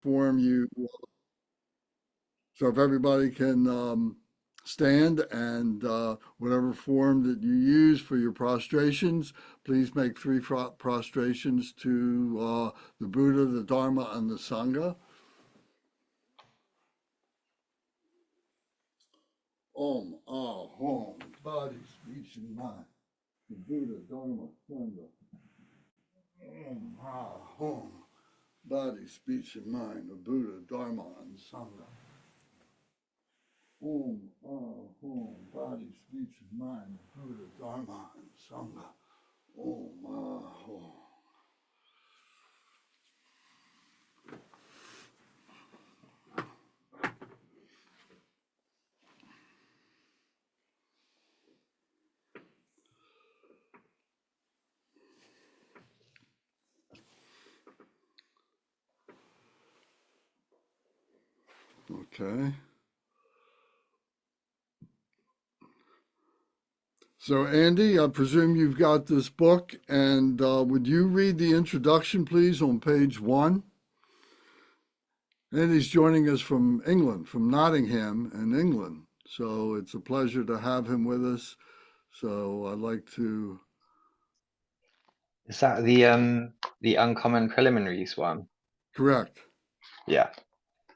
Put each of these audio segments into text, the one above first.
form you. So if everybody can stand and whatever form that you use for your prostrations, please make three prostrations to the Buddha, the Dharma, and the Sangha. Om, ah, hum, body, speech, and mind. The Buddha, Dharma, Sangha. Om, ah, hum, body, speech, and mind. The Buddha, Dharma, and Sangha. Om, ah, hum, body, speech, and mind. The Buddha, Dharma, and Sangha. Om, ah, hum. Okay. So, Andy, I presume you've got this book, and would you read the introduction, please, on page 1? Andy's joining us from England, from Nottingham in England. So it's a pleasure to have him with us. So I'd like to. Is that the uncommon preliminaries one? Correct. Yeah.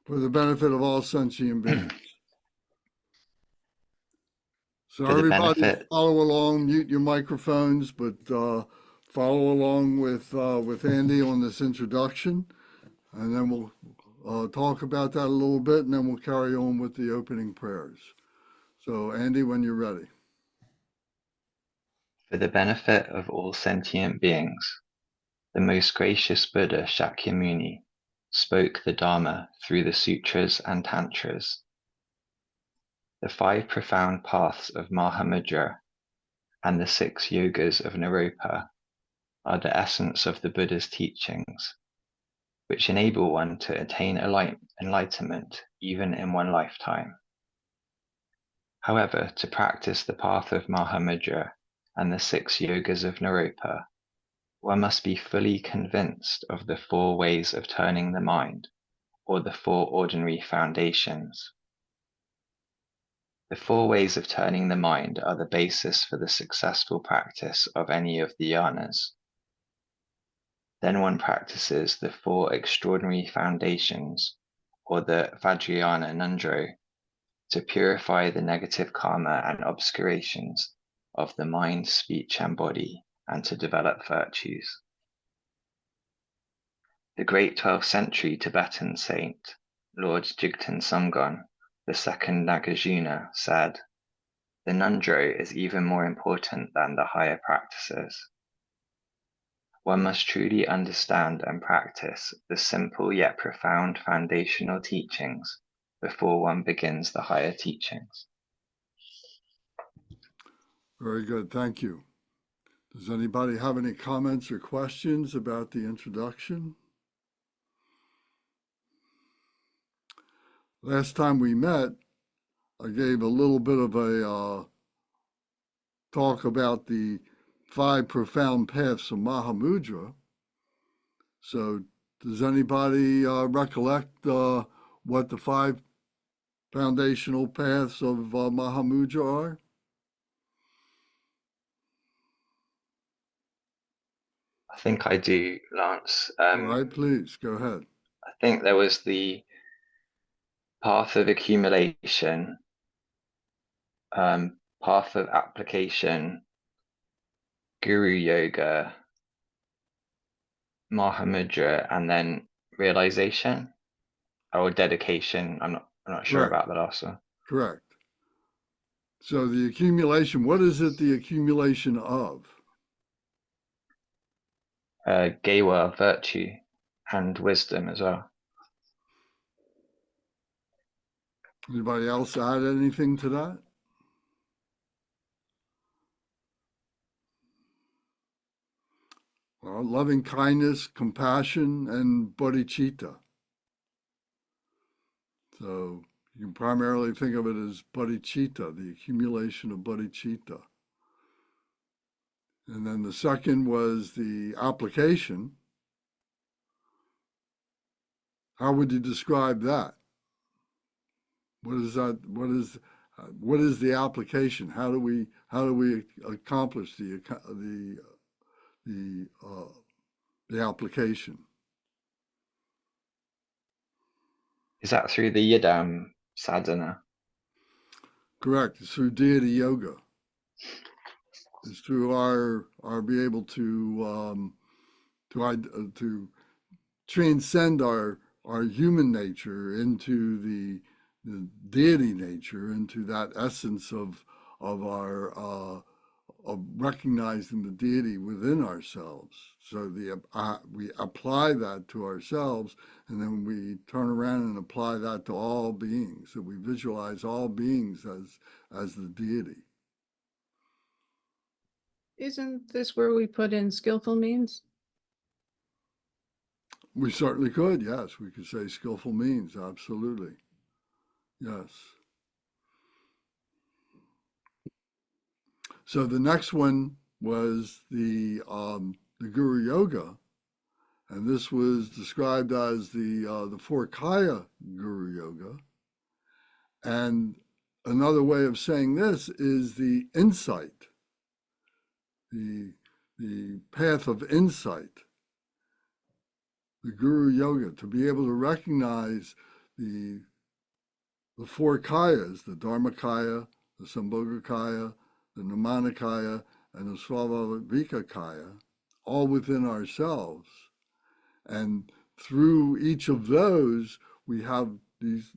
For the benefit of all sentient beings. So For the everybody benefit. follow along, mute your microphones, but follow along with Andy on this introduction, and then we'll talk about that a little bit, and then we'll carry on with the opening prayers. So Andy, when you're ready. For the benefit of all sentient beings, the most gracious Buddha Shakyamuni spoke the Dharma through the sutras and tantras. The 5 profound paths of Mahamudra and the 6 yogas of Naropa are the essence of the Buddha's teachings, which enable one to attain enlightenment even in one lifetime. However, to practice the path of Mahamudra and the 6 yogas of Naropa, one must be fully convinced of the 4 ways of turning the mind, or the 4 ordinary foundations. The 4 ways of turning the mind are the basis for the successful practice of any of the yanas. Then one practices the 4 extraordinary foundations, or the Vajrayana Ngöndro, to purify the negative karma and obscurations of the mind, speech, and body, and to develop virtues. The great 12th century Tibetan saint, Lord Jigten Sumgon, the second Nagarjuna, said, "The Ngöndro is even more important than the higher practices. One must truly understand and practice the simple yet profound foundational teachings before one begins the higher teachings." Very good. Thank you. Does anybody have any comments or questions about the introduction? Last time we met, I gave a little bit of a talk about the 5 profound paths of Mahamudra. So does anybody recollect what the 5 foundational paths of Mahamudra are? I think I do, Lance. All right, please go ahead. I think there was the path of accumulation, path of application, guru yoga, Mahamudra, and then realization or dedication. I'm not sure Correct, about the last one. correct. So the accumulation, what is it the accumulation of? Gewa, virtue, and wisdom as well. Anybody else add anything to that? Well, loving kindness, compassion, and bodhicitta. So you can primarily think of it as bodhicitta, the accumulation of bodhicitta. And then the second was the application. How would you describe that? What is that? What is the application? How do we accomplish the the application? Is that through the yidam sadhana? Correct. It's through deity yoga. It's through our be able to transcend our human nature into the deity nature, into that essence of our of recognizing the deity within ourselves. So we apply that to ourselves, and then we turn around and apply that to all beings. So we visualize all beings as the deity. Isn't this where we put in skillful means? We certainly could, yes. We could say skillful means, absolutely. Yes. So the next one was the Guru Yoga, and this was described as the four kaya Guru Yoga. And another way of saying this is the insight, the path of insight, the Guru Yoga, to be able to recognize the four kayas, the Dharmakaya, the Sambhogakaya, the Nirmanakaya, and the Svabhavika, all within ourselves. And through each of those, we have these,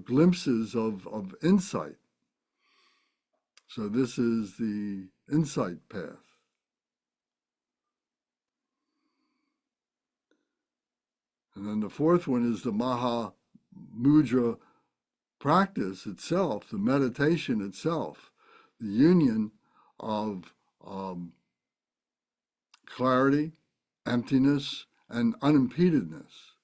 glimpses of insight. So this is the insight path. And then the fourth one is the Maha Mudra practice itself, the meditation itself, the union of clarity, emptiness, and unimpededness.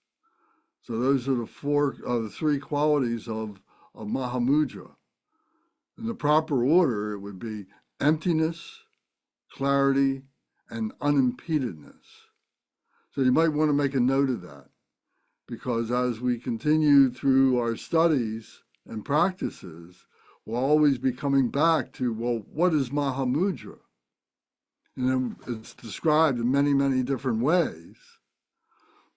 So those are the three qualities of Mahamudra. In the proper order, it would be emptiness, clarity, and unimpededness. So you might want to make a note of that, because as we continue through our studies and practices, we'll always be coming back to, well, what is Mahamudra? And it's described in many, many different ways.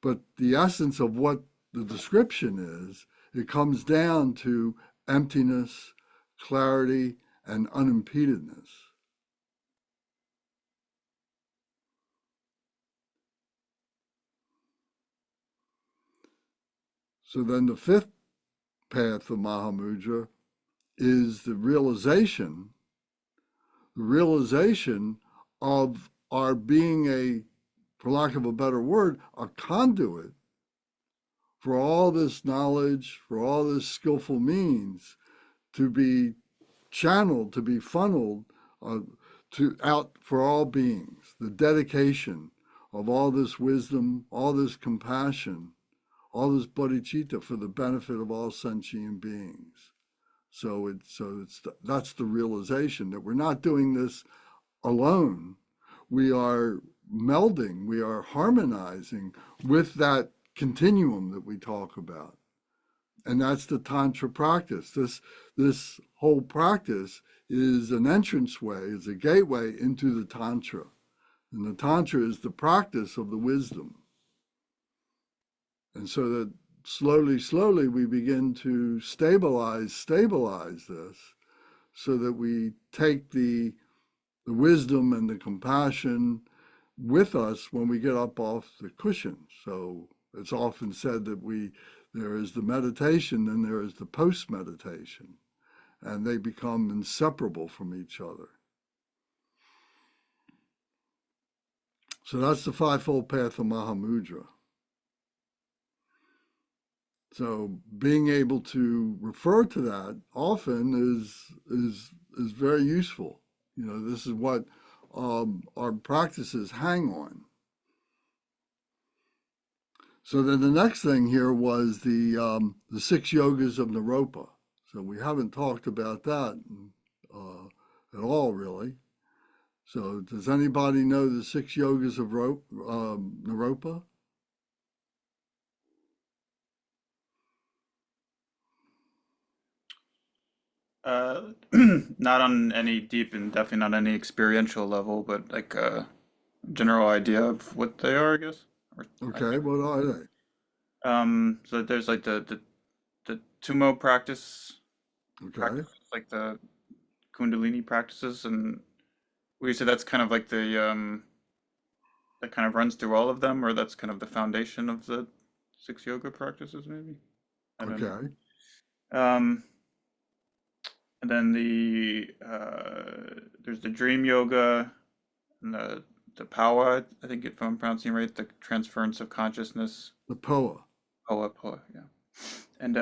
But the essence of what the description is, it comes down to emptiness, clarity, and unimpededness. So then the fifth path of Mahamudra is the realization of our being for lack of a better word, a conduit for all this knowledge, for all this skillful means to be channeled, to be funneled out for all beings. The dedication of all this wisdom, all this compassion, all this bodhicitta for the benefit of all sentient beings. That's the realization that we're not doing this alone. We are melding, we are harmonizing with that continuum that we talk about. And that's the Tantra practice. This whole practice is an entranceway, is a gateway into the Tantra. And the Tantra is the practice of the wisdom. And so that slowly we begin to stabilize this, so that we take the wisdom and the compassion with us when we get up off the cushion. So it's often said that there is the meditation and there is the post-meditation, and they become inseparable from each other. So that's the fivefold path of Mahamudra. So being able to refer to that often is very useful. This is what our practices hang on. So then the next thing here was the 6 yogas of Naropa. So we haven't talked about that at all, really. So does anybody know the 6 yogas of Naropa? Not on any deep and definitely not any experiential level, but like a general idea of what they are, I guess. Or I Okay, think. what are they? So there's like the Tumo Okay, practices, like the Kundalini practices, and we say that's kind of like the that kind of runs through all of them, or that's kind of the foundation of the six yoga practices, maybe. I don't know. okay. Um, and then there's the dream yoga and the powa. I think if I'm pronouncing right, the transference of consciousness. The Poa. Poa, yeah. And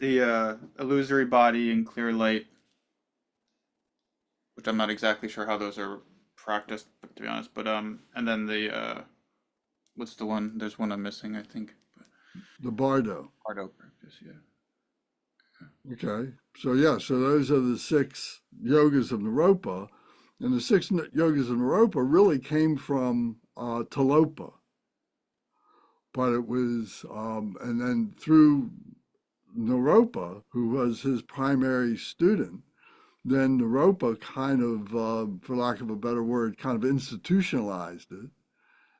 the illusory body and clear light, which I'm not exactly sure how those are practiced, but to be honest. But and then the what's the one? There's one I'm missing, I think. But The Bardo. Bardo practice, yeah. Okay, so yeah, so those are the six yogas of Naropa, and the six yogas of Naropa really came from Talopa, but it was, and then through Naropa, who was his primary student, then Naropa kind of, for lack of a better word, kind of institutionalized it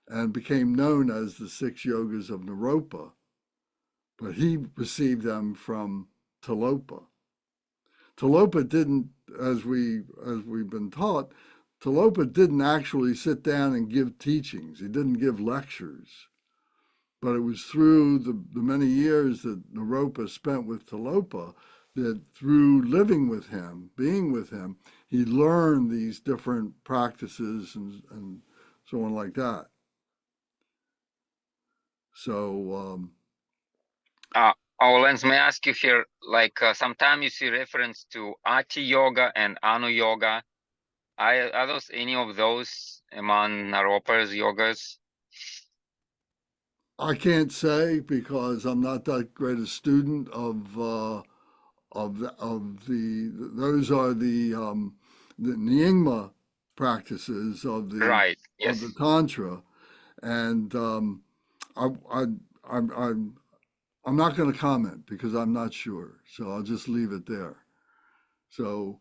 and became known as the six yogas of Naropa, but he received them from Talopa. Talopa didn't, as we've been taught, Talopa didn't actually sit down and give teachings. He didn't give lectures. But it was through the many years that Naropa spent with Talopa that through living with him, being with him, he learned these different practices and so on like that. So, Uh, Lens, may I ask you here, like sometimes you see reference to Ati Yoga and Anu Yoga. Are those any of those among Naropa's yogas? I can't say because I'm not that great a student of the those are the Nyingma practices Right. of Yes. the Tantra, and I, I I'm not going to comment because I'm not sure, so I'll just leave it there. So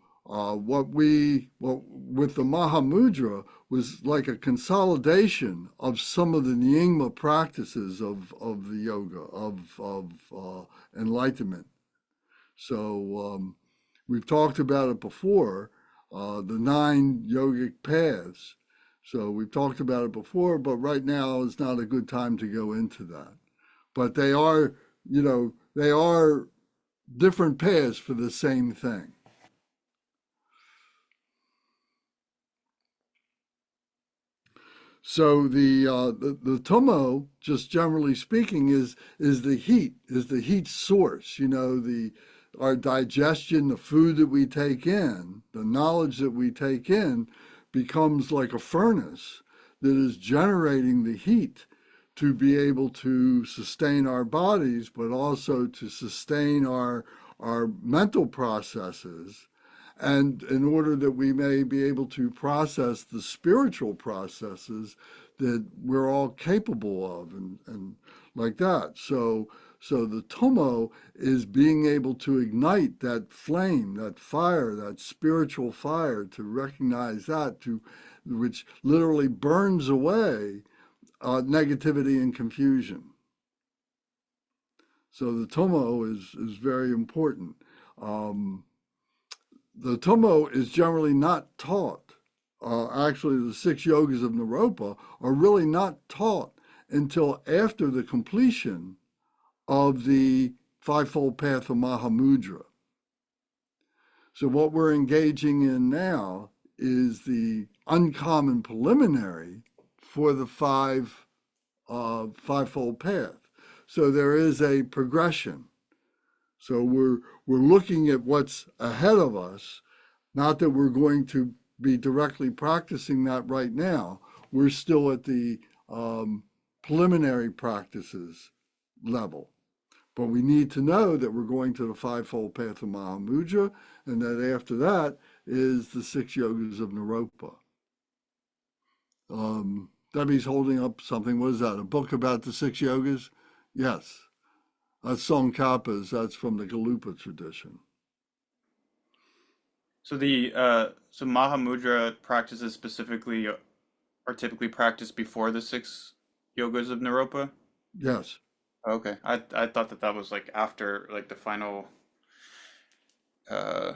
what with the Mahamudra was like a consolidation of some of the Nyingma practices of the yoga of enlightenment. So we've talked about it before, the nine yogic paths. So we've talked about it before, but right now is not a good time to go into that. But they are, they are different paths for the same thing. So the tomo, just generally speaking, is the heat source. The our digestion, the food that we take in, the knowledge that we take in, becomes like a furnace that is generating the heat to be able to sustain our bodies, but also to sustain our mental processes and in order that we may be able to process the spiritual processes that we're all capable of and like that. So the tomo is being able to ignite that flame, that fire, that spiritual fire, to recognize that, to which literally burns away negativity and confusion. So the tomo is very important. Um, the tomo is generally not taught. Actually, the six yogas of Naropa are really not taught until after the completion of the fivefold path of Mahamudra. So what we're engaging in now is the uncommon preliminary for the fivefold path. So there is a progression. So we're looking at what's ahead of us. Not that we're going to be directly practicing that right now. We're still at the preliminary practices level. But we need to know that we're going to the fivefold path of Mahamudra, and that after that is the six yogas of Naropa. Debbie's holding up something. What is that? A book about the six yogas? Yes. That's Tsongkhapa's. That's from the Galupa tradition. So the so Mahamudra practices specifically are typically practiced before the six yogas of Naropa. Yes. Okay, I thought that that was like after like the final uh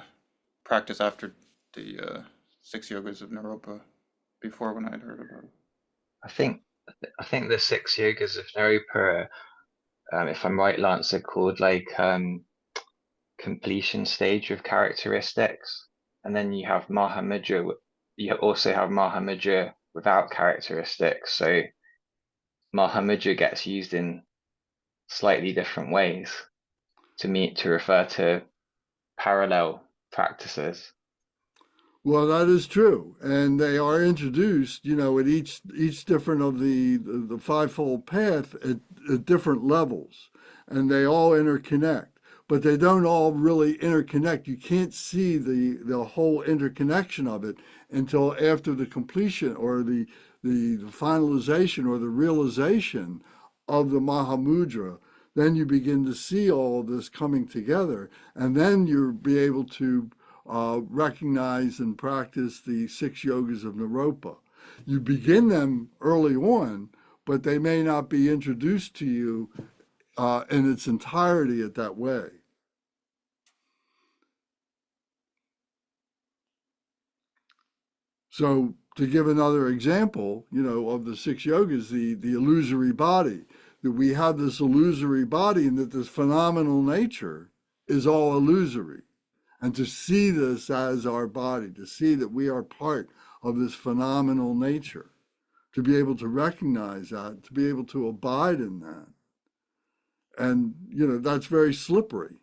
practice after the six yogas of Naropa before when I'd heard about it. I think I think the six yogas of Naropa, if I'm right, Lance, are called like completion stage of characteristics, and then you have Mahamudra. You also have Mahamudra without characteristics. So Mahamudra gets used in slightly different ways to refer to parallel practices. Well, that is true, and they are introduced, at each different of the fivefold path at different levels, and they all interconnect, but they don't all really interconnect. You can't see the whole interconnection of it until after the completion or the finalization or the realization of the Mahamudra. Then you begin to see all of this coming together, and then you'll be able to recognize and practice the six yogas of Naropa. You begin them early on, but they may not be introduced to you in its entirety at that way. So to give another example, of the six yogas, the illusory body, that we have this illusory body and that this phenomenal nature is all illusory. And to see this as our body, to see that we are part of this phenomenal nature, to be able to recognize that, to be able to abide in that. And, that's very slippery,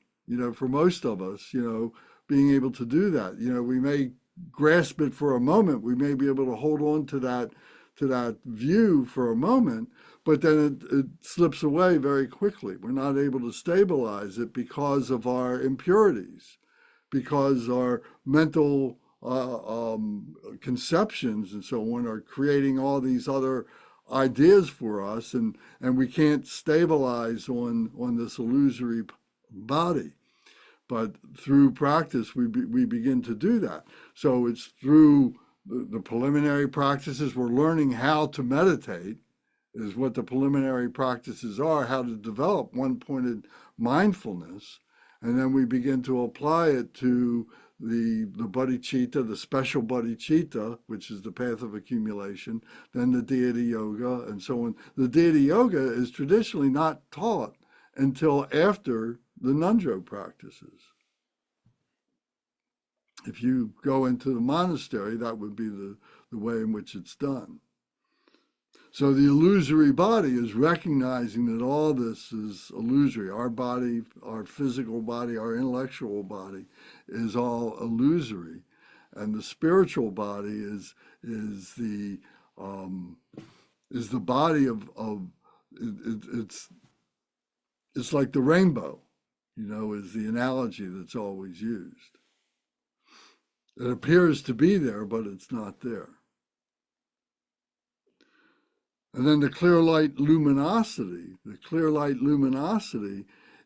for most of us, being able to do that. We may grasp it for a moment. We may be able to hold on to that view for a moment, but then it slips away very quickly. We're not able to stabilize it because of our impurities, because our mental conceptions and so on are creating all these other ideas for us, and we can't stabilize on this illusory body. But through practice, we begin to do that. So it's through the preliminary practices. We're learning how to meditate, is what the preliminary practices are, how to develop one-pointed mindfulness. And then we begin to apply it to the bodhicitta, the special bodhicitta, which is the path of accumulation, then the deity yoga, and so on. The deity yoga is traditionally not taught until after the Ngöndro practices. If you go into the monastery, that would be the way in which it's done. So the illusory body is recognizing that all this is illusory. Our body, our physical body, our intellectual body is all illusory. And the spiritual body is the body of it's like the rainbow, is the analogy that's always used. It appears to be there, but it's not there. And then the clear light luminosity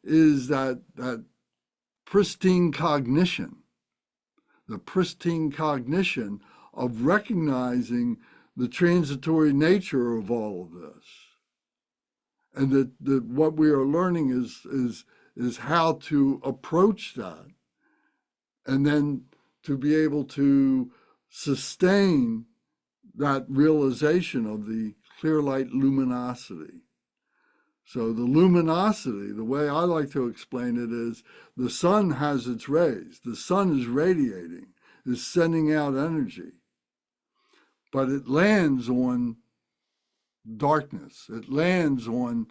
is that pristine cognition, the pristine cognition of recognizing the transitory nature of all of this. And that what we are learning is how to approach that, and then to be able to sustain that realization of the clear light luminosity. So the luminosity, the way I like to explain it is the sun has its rays. The sun is radiating, is sending out energy, but it lands on darkness. It lands on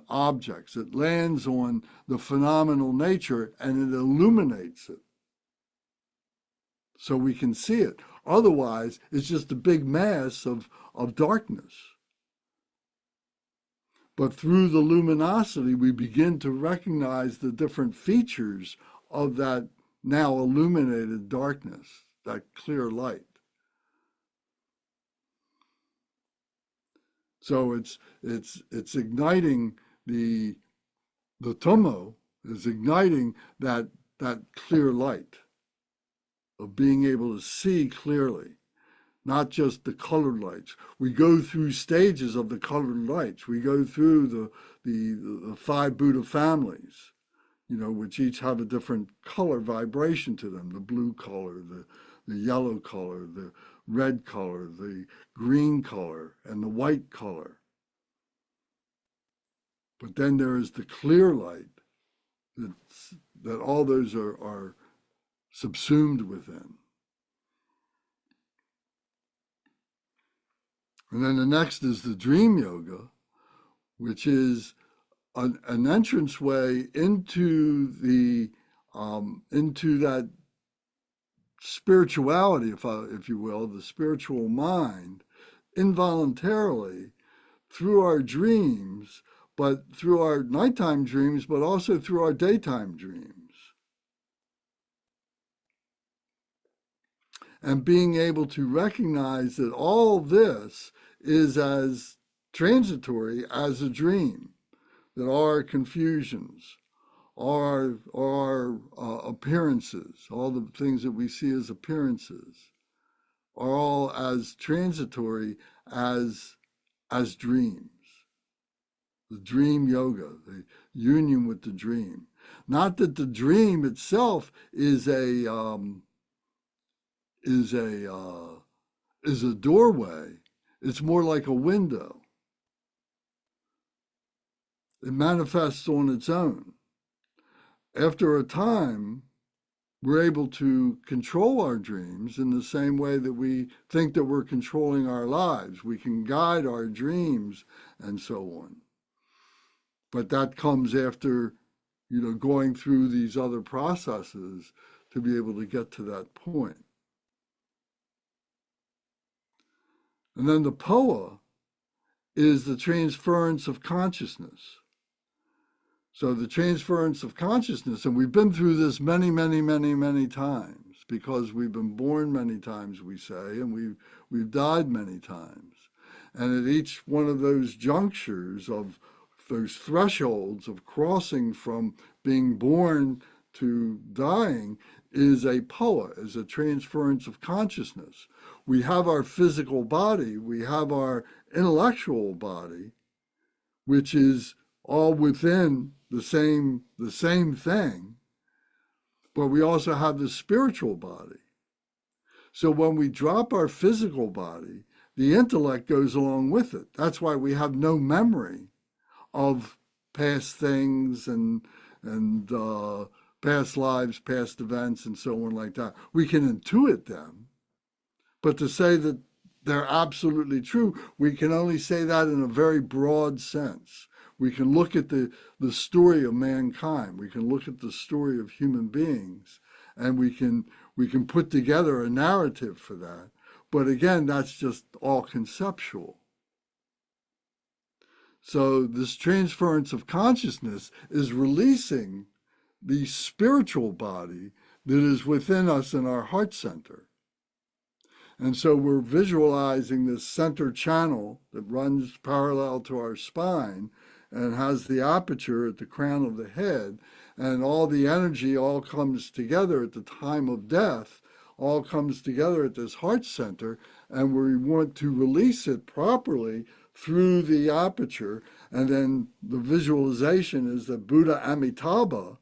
objects. It lands on the phenomenal nature, and it illuminates it so we can see it. Otherwise, it's just a big mass of darkness. But through the luminosity, we begin to recognize the different features of that now illuminated darkness, that clear light. So it's igniting the tomo is igniting that clear light. of being able to see clearly, not just the colored lights. We go through stages of the colored lights. We go through the five Buddha families, which each have a different color vibration to them: the blue color, the yellow color, the red color, the green color, and the white color. But then there is the clear light that all those are subsumed within. And then the next is the dream yoga, which is an entranceway into that spirituality, if you will, the spiritual mind, involuntarily through our dreams, but through our nighttime dreams, but also through our daytime dreams. And being able to recognize that all this is as transitory as a dream, that our confusions, our appearances, all the things that we see as appearances, are all as transitory as dreams. The dream yoga, the union with the dream. Not that the dream itself is a doorway. It's more like a window. It manifests on its own. After a time, we're able to control our dreams in the same way that we think that we're controlling our lives. We can guide our dreams and so on. But that comes after, going through these other processes to be able to get to that point. And then the POA is the transference of consciousness. So the transference of consciousness, and we've been through this many, many, many, many times, because we've been born many times, we say, and we've died many times. And at each one of those junctures of those thresholds of crossing from being born to dying is a POA, is a transference of consciousness. We have our physical body, we have our intellectual body, which is all within the same thing, but we also have the spiritual body. So when we drop our physical body, the intellect goes along with it. That's why we have no memory of past things and past lives, past events, and so on like that. We can intuit them, but to say that they're absolutely true, we can only say that in a very broad sense. We can look at the story of mankind. We can look at the story of human beings, and we can put together a narrative for that. But again, that's just all conceptual. So this transference of consciousness is releasing the spiritual body that is within us in our heart center. And so we're visualizing this center channel that runs parallel to our spine and has the aperture at the crown of the head, and all the energy all comes together at the time of death, all comes together at this heart center, and we want to release it properly through the aperture. And then the visualization is that Buddha Amitabha,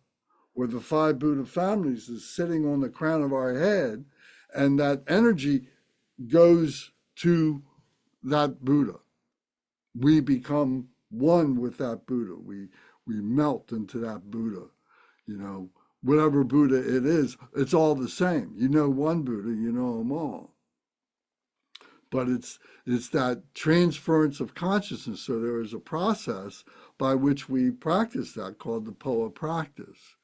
or the five Buddha families, is sitting on the crown of our head, and that energy goes to that Buddha. We become one with that Buddha. We melt into that Buddha. Whatever Buddha it is, it's all the same. One Buddha, them all. But it's that transference of consciousness. So there is a process by which we practice that called the POA practice.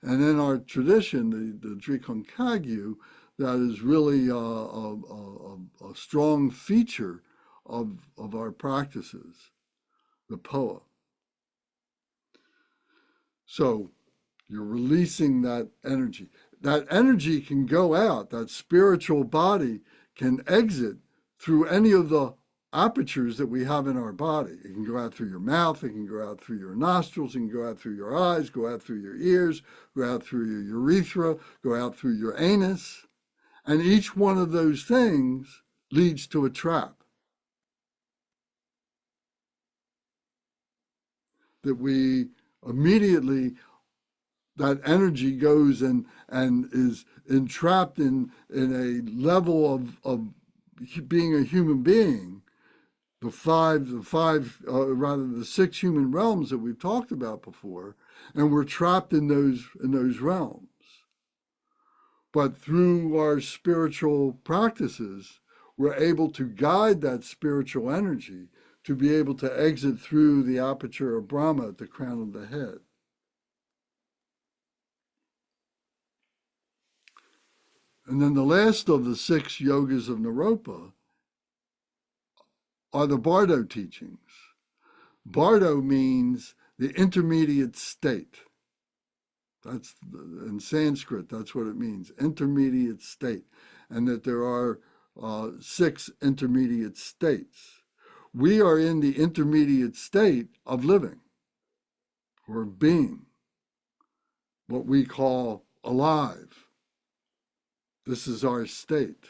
And in our tradition, the Drikung Kagyu, that is really a strong feature of our practices, the POA. So you're releasing that energy. That energy can go out, that spiritual body can exit through any of the apertures that we have in our body. It can go out through your mouth, it can go out through your nostrils, it can go out through your eyes, go out through your ears, go out through your urethra, go out through your anus. And each one of those things leads to a trap that we immediately, that energy goes and is entrapped in a level of being a human being. The six human realms that we've talked about before, and we're trapped in those realms. But through our spiritual practices, we're able to guide that spiritual energy to be able to exit through the aperture of Brahma at the crown of the head. And then the last of the 6 yogas of Naropa are the bardo teachings. Bardo means the intermediate state. That's in Sanskrit, that's what it means, intermediate state. And that there are 6 intermediate states. We are in the intermediate state of living or being, what we call alive. This is our state.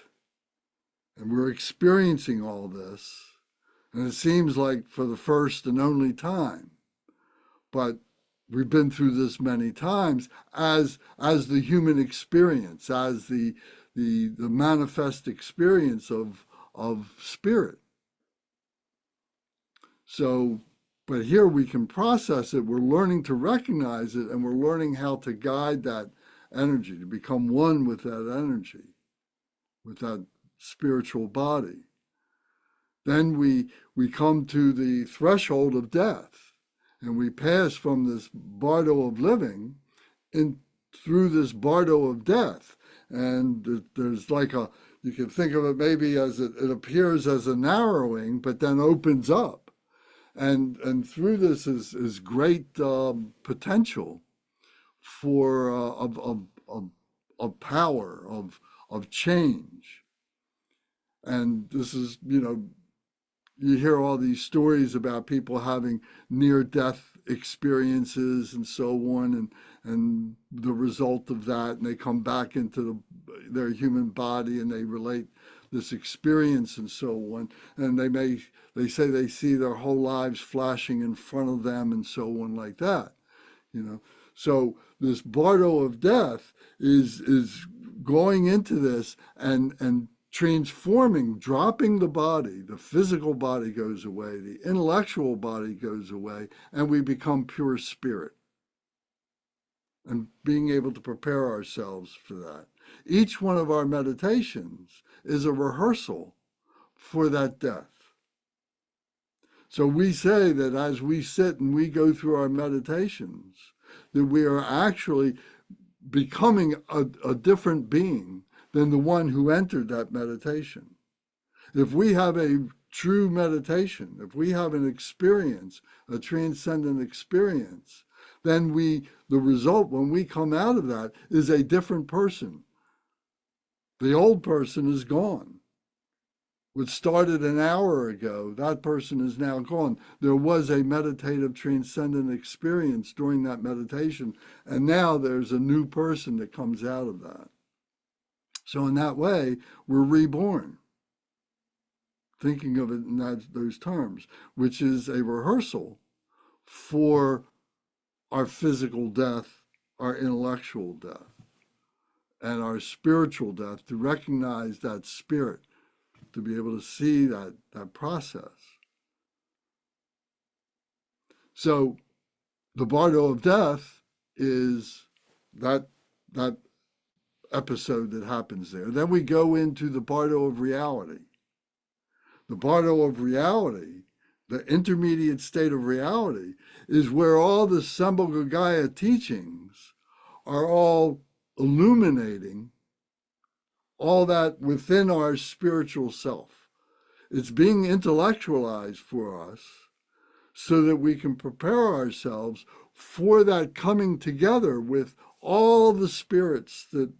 And we're experiencing all this. And it seems like for the first and only time. But we've been through this many times as the human experience, as the manifest experience of spirit. So, but here we can process it. We're learning to recognize it, and we're learning how to guide that energy, to become one with that energy, with that spiritual body. Then we come to the threshold of death, and we pass from this bardo of living in through this bardo of death. And there's like you can think of it maybe as it appears as a narrowing, but then opens up. And through this is great potential for of power, of change. And this is, you hear all these stories about people having near-death experiences and so on, and the result of that, and they come back into their human body and they relate this experience and so on, and they say they see their whole lives flashing in front of them and so on like that, So this bardo of death is going into this and transforming, dropping the body. The physical body goes away, the intellectual body goes away, and we become pure spirit. And being able to prepare ourselves for that. Each one of our meditations is a rehearsal for that death. So we say that as we sit and we go through our meditations, that we are actually becoming a different being than the one who entered that meditation. If we have a true meditation, if we have an experience, a transcendent experience, then the result when we come out of that is a different person. The old person is gone. What started an hour ago, that person is now gone. There was a meditative transcendent experience during that meditation, and now there's a new person that comes out of that. So in that way, we're reborn, thinking of it in those terms, which is a rehearsal for our physical death, our intellectual death, and our spiritual death, to recognize that spirit, to be able to see that process. So the bardo of death is that episode that happens there. Then we go into the bardo of reality. The bardo of reality, the intermediate state of reality, is where all the Sambhogagaya teachings are all illuminating all that within our spiritual self. It's being intellectualized for us so that we can prepare ourselves for that coming together with all the spirits that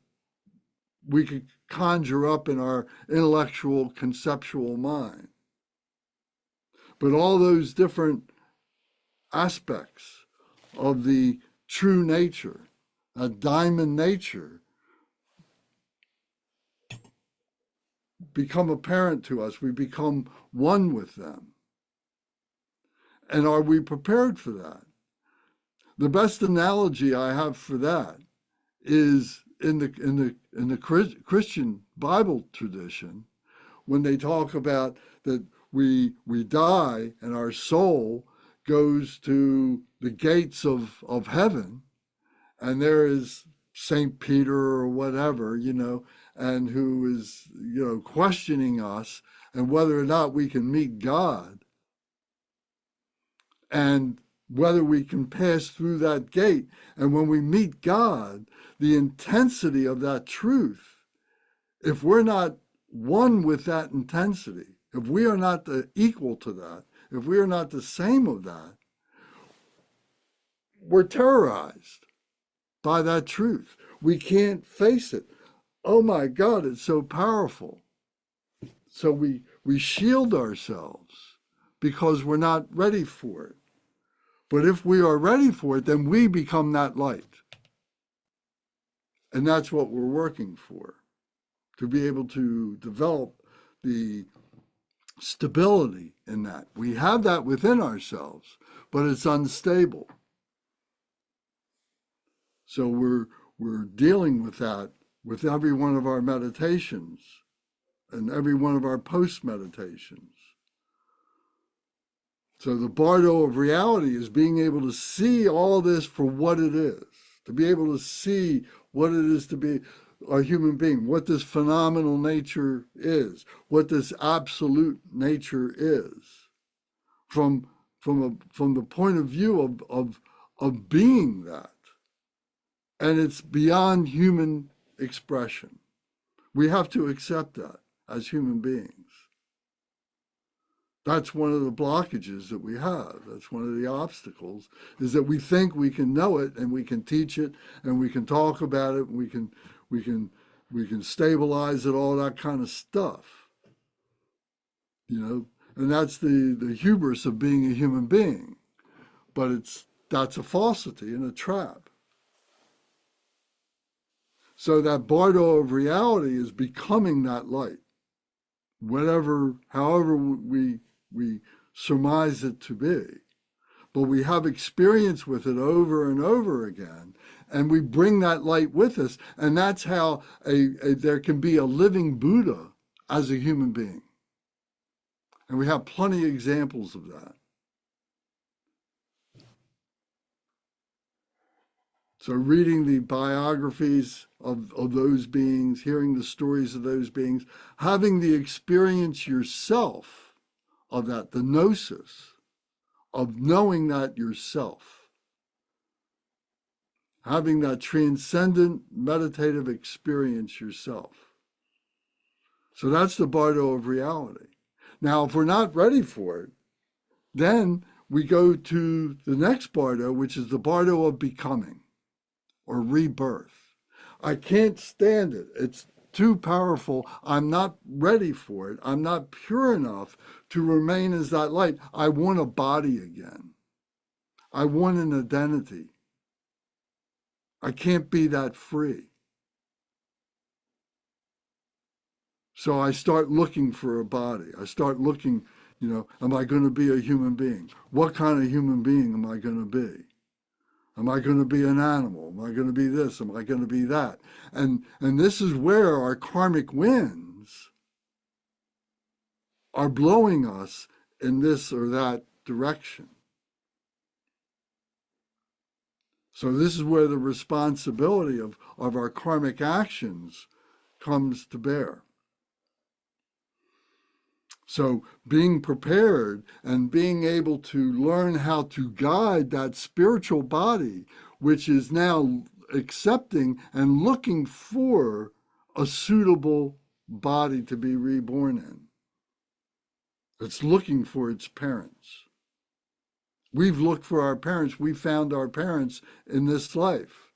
we could conjure up in our intellectual, conceptual mind. But all those different aspects of the true nature, a diamond nature, become apparent to us. We become one with them. And are we prepared for that? The best analogy I have for that is in the Christian Bible tradition, when they talk about that we die and our soul goes to the gates of heaven, and there is Saint Peter or whatever, and who is, questioning us and whether or not we can meet God, and whether we can pass through that gate. And when we meet God, the intensity of that truth, if we're not one with that intensity, if we are not equal to that, if we are not the same of that, we're terrorized by that truth. We can't face it. Oh my God, it's so powerful. So we shield ourselves because we're not ready for it. But if we are ready for it, then we become that light. And that's what we're working for, to be able to develop the stability in that. We have that within ourselves, but it's unstable. So we're dealing with that with every one of our meditations and every one of our post-meditations. So the bardo of reality is being able to see all this for what it is, to be able to see what it is to be a human being, what this phenomenal nature is, what this absolute nature is, from the point of view of being that. And it's beyond human expression. We have to accept that as human beings. That's one of the blockages that we have. That's one of the obstacles, is that we think we can know it and we can teach it and we can talk about it and we can stabilize it, all that kind of stuff. And that's the hubris of being a human being. But that's a falsity and a trap. So that bardo of reality is becoming that light, however we surmise it to be. But we have experience with it over and over again, and we bring that light with us, and that's how there can be a living Buddha as a human being. And we have plenty of examples of that. So reading the biographies of those beings, hearing the stories of those beings, having the experience yourself of that, the gnosis, of knowing that yourself, having that transcendent meditative experience yourself. So that's the bardo of reality. Now, if we're not ready for it, then we go to the next bardo, which is the bardo of becoming, or rebirth. I can't stand it. It's too powerful. I'm not ready for it. I'm not pure enough to remain as that light. I want a body again. I want an identity. I can't be that free. So I start looking for a body. I start looking, am I going to be a human being? What kind of human being am I going to be? Am I going to be an animal? Am I going to be this? Am I going to be that? And this is where our karmic winds are blowing us in this or that direction. So this is where the responsibility of our karmic actions comes to bear. So being prepared and being able to learn how to guide that spiritual body, which is now accepting and looking for a suitable body to be reborn in. It's looking for its parents. We've looked for our parents. We found our parents in this life.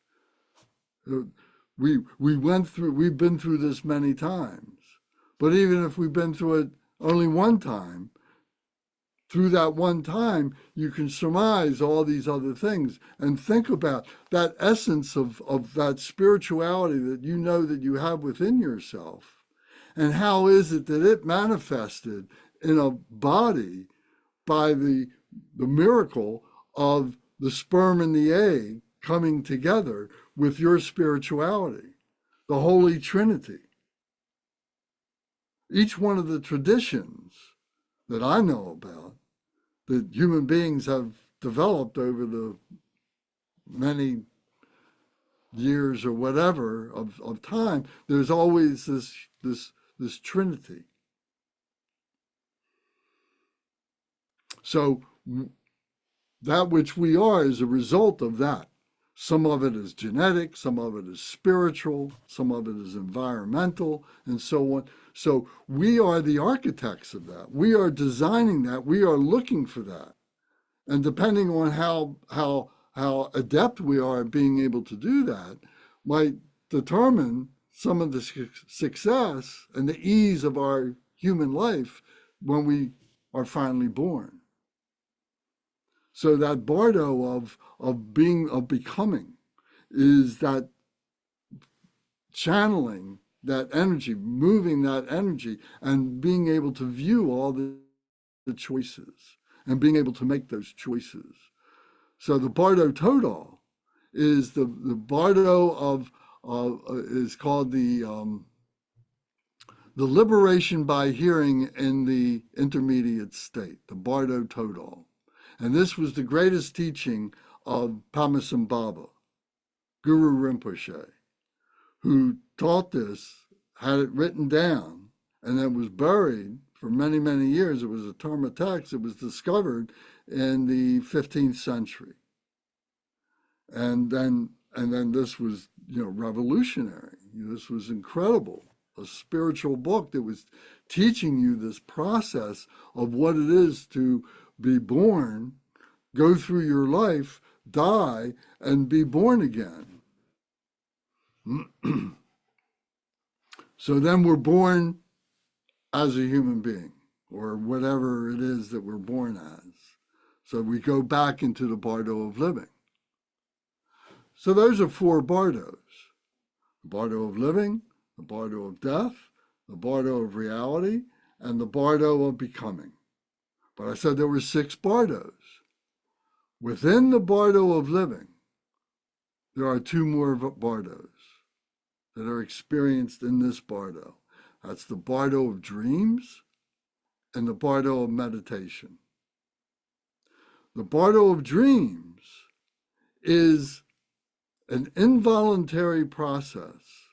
We've been through this many times. But even if we've been through it only one time, through that one time, you can surmise all these other things and think about that essence of that spirituality that you know that you have within yourself, And how is it that it manifested in a body by the miracle of the sperm and the egg coming together with your spirituality, the Holy Trinity? Each one of the traditions that I know about that human beings have developed over the many years or whatever of time, there's always this Trinity. So that which we are is a result of that. Some of it is genetic, some of it is spiritual, some of it is environmental, and so on. So we are the architects of that. We are designing that. We are looking for that. And depending on how adept we are at being able to do that, might determine some of the success and the ease of our human life when we are finally born. So that bardo of becoming is that channeling that energy, moving that energy, and being able to view all the choices and being able to make those choices. So the bardo total is the bardo is called the liberation by hearing in the intermediate state, the bardo total. And this was the greatest teaching of Padmasambhava, Guru Rinpoche, who taught this, had it written down, and then was buried for many, many years. It was a term of text. It was discovered in the 15th century. And then this was, revolutionary. This was incredible. A spiritual book that was teaching you this process of what it is to be born, go through your life, die, and be born again. So then we're born as a human being, or whatever it is that we're born as. So we go back into the bardo of living. So those are 4 bardos: the bardo of living, the bardo of death, the bardo of reality, and the bardo of becoming. But I said there were 6 bardos. Within the bardo of living, there are 2 more bardos that are experienced in this bardo. That's the bardo of dreams and the bardo of meditation. The bardo of dreams is an involuntary process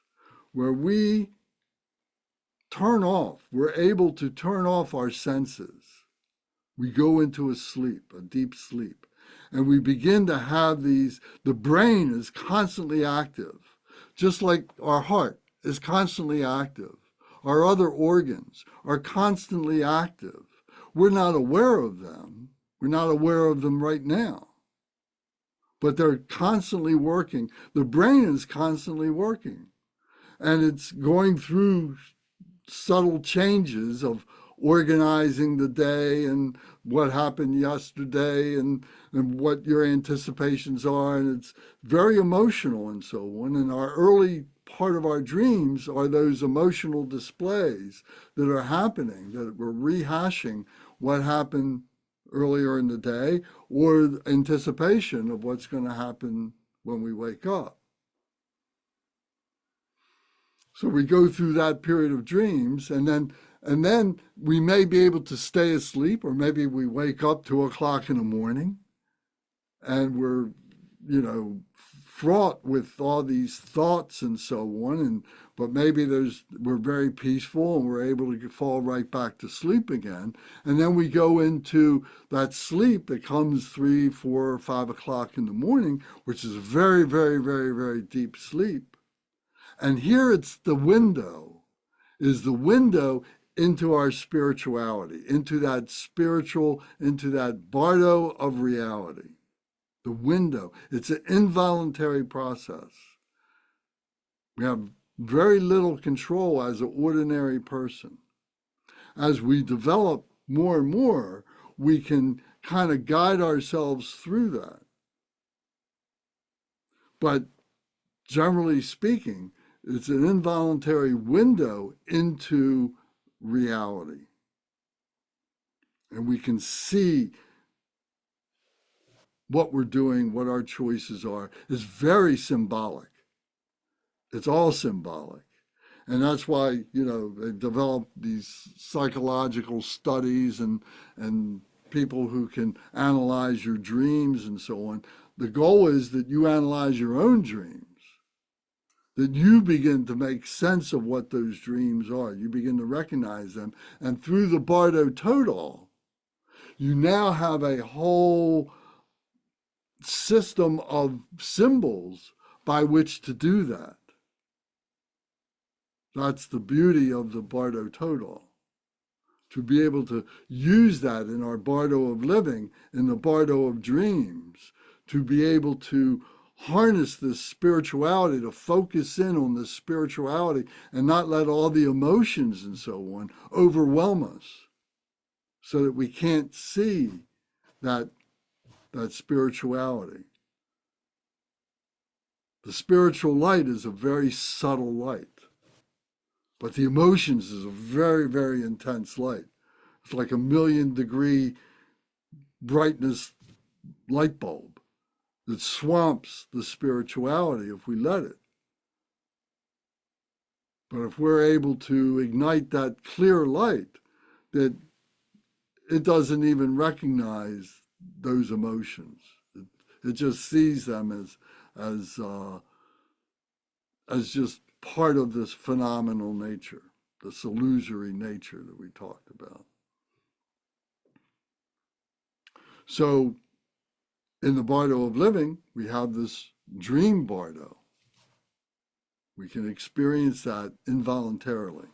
where we're able to turn off our senses. We go into a sleep, a deep sleep, and we begin to have the brain is constantly active, just like our heart is constantly active. Our other organs are constantly active. We're not aware of them. We're not aware of them right now, but they're constantly working. The brain is constantly working, and it's going through subtle changes of organizing the day and what happened yesterday and what your anticipations are. And it's very emotional and so on. And our early part of our dreams are those emotional displays that are happening, that we're rehashing what happened earlier in the day or anticipation of what's going to happen when we wake up. So we go through that period of dreams, and then we may be able to stay asleep, or maybe we wake up 2 o'clock in the morning and we're, fraught with all these thoughts and so on. But maybe we're very peaceful and we're able to fall right back to sleep again. And then we go into that sleep that comes 3, 4, or 5 o'clock in the morning, which is a very, very, very, very deep sleep. And here it's the window into our spirituality, into that bardo of reality. The window, it's an involuntary process. We have very little control as an ordinary person. As we develop more and more, we can kind of guide ourselves through that. But generally speaking, It's an involuntary window into reality. And we can see what we're doing, what our choices are. It's very symbolic. It's all symbolic. And that's why, they've developed these psychological studies and people who can analyze your dreams and so on. The goal is that you analyze your own dreams, that you begin to make sense of what those dreams are. You begin to recognize them. And through the Bardo Total, you now have a whole system of symbols by which to do that. That's the beauty of the Bardo Total, to be able to use that in our Bardo of living, in the Bardo of dreams, to be able to harness this spirituality, to focus in on this spirituality and not let all the emotions and so on overwhelm us so that we can't see that spirituality. The spiritual light is a very subtle light. But the emotions is a very, very intense light. It's like 1,000,000-degree brightness light bulb that swamps the spirituality if we let it. But if we're able to ignite that clear light, that it doesn't even recognize those emotions. It just sees them as just part of this phenomenal nature, this illusory nature that we talked about. So in the Bardo of living, we have this dream Bardo. We can experience that involuntarily.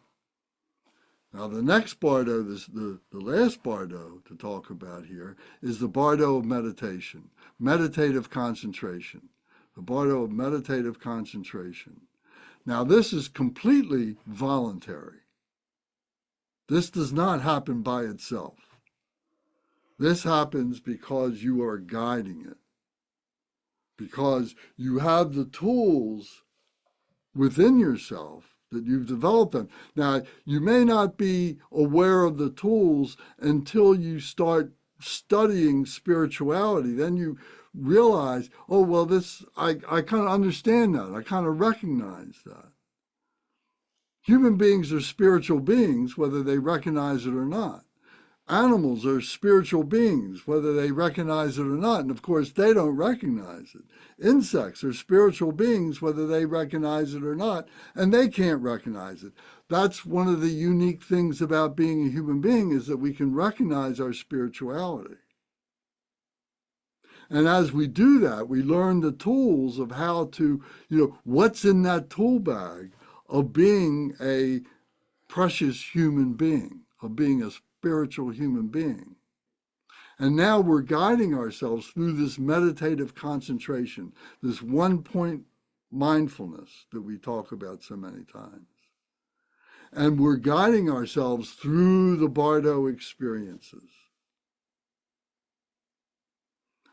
Now the next Bardo, the last Bardo to talk about here, is the Bardo of meditation, meditative concentration. The Bardo of meditative concentration. Now, this is completely voluntary. This does not happen by itself. This happens because you are guiding it, because you have the tools within yourself that you've developed them. Now, you may not be aware of the tools until you start studying spirituality. Then you realize, oh, well, I kind of understand that. I kind of recognize that. Human beings are spiritual beings, whether they recognize it or not. Animals are spiritual beings, whether they recognize it or not. And of course, they don't recognize it. Insects are spiritual beings, whether they recognize it or not, and they can't recognize it. That's one of the unique things about being a human being, is that we can recognize our spirituality. And as we do that, we learn the tools of how to, what's in that tool bag of being a precious human being, of being a spiritual human being. And now we're guiding ourselves through this meditative concentration, this one-point mindfulness that we talk about so many times. And we're guiding ourselves through the Bardo experiences.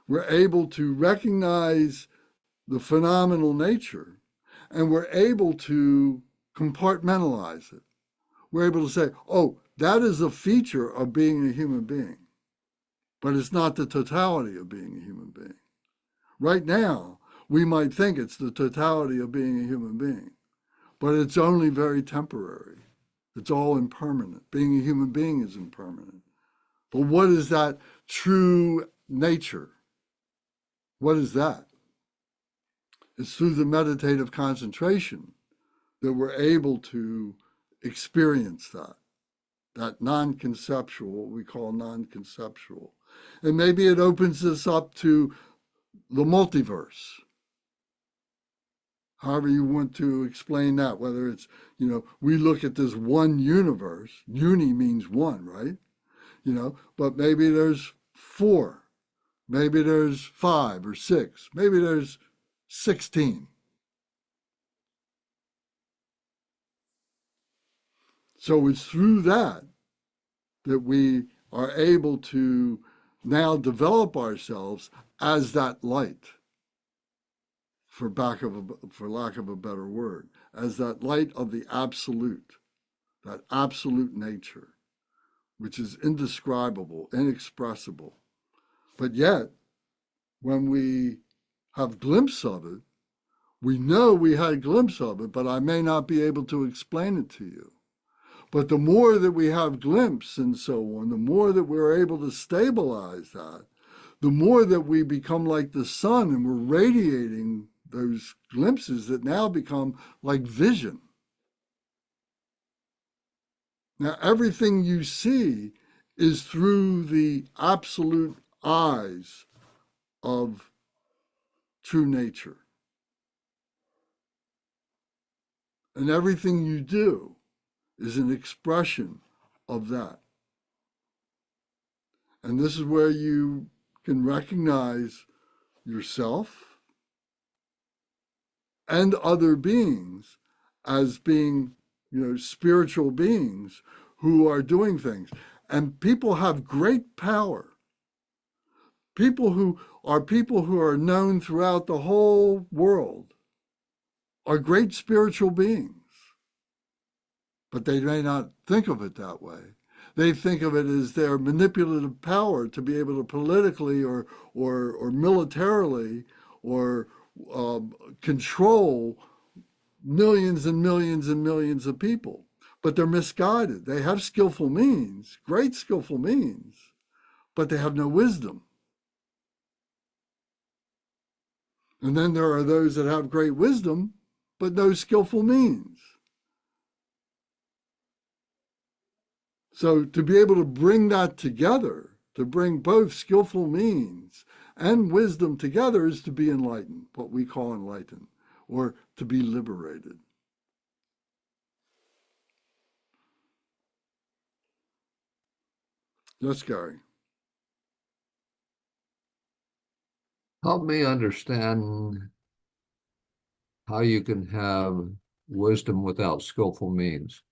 We're able to recognize the phenomenal nature, and we're able to compartmentalize it. We're able to say, oh, that is a feature of being a human being, but it's not the totality of being a human being. Right now, we might think it's the totality of being a human being, but it's only very temporary. It's all impermanent. Being a human being is impermanent. But what is that true nature? What is that? It's through the meditative concentration that we're able to experience that non-conceptual, what we call non-conceptual. And maybe it opens us up to the multiverse. However you want to explain that, whether it's, we look at this one universe, uni means one, right? But maybe there's 4. Maybe there's 5 or 6. Maybe there's 16. So it's through that we are able to now develop ourselves as that light. for lack of a better word, as that light of the absolute, that absolute nature, which is indescribable, inexpressible. But yet, when we have glimpse of it, we know we had a glimpse of it, but I may not be able to explain it to you. But the more that we have glimpse and so on, the more that we're able to stabilize that, the more that we become like the sun and we're radiating those glimpses that now become like vision. Now, everything you see is through the absolute eyes of true nature. And everything you do is an expression of that. And this is where you can recognize yourself and other beings as being, spiritual beings who are doing things. And people have great power. People who are known throughout the whole world are great spiritual beings. But they may not think of it that way. They think of it as their manipulative power to be able to politically or militarily or control millions and millions and millions of people. But they're misguided. They have skillful means, great skillful means, but they have no wisdom. And then there are those that have great wisdom, but no skillful means. So to be able to bring that together, to bring both skillful means and wisdom together is to be enlightened, what we call enlightened, or to be liberated. Yes, Gary. Help me understand how you can have wisdom without skillful means.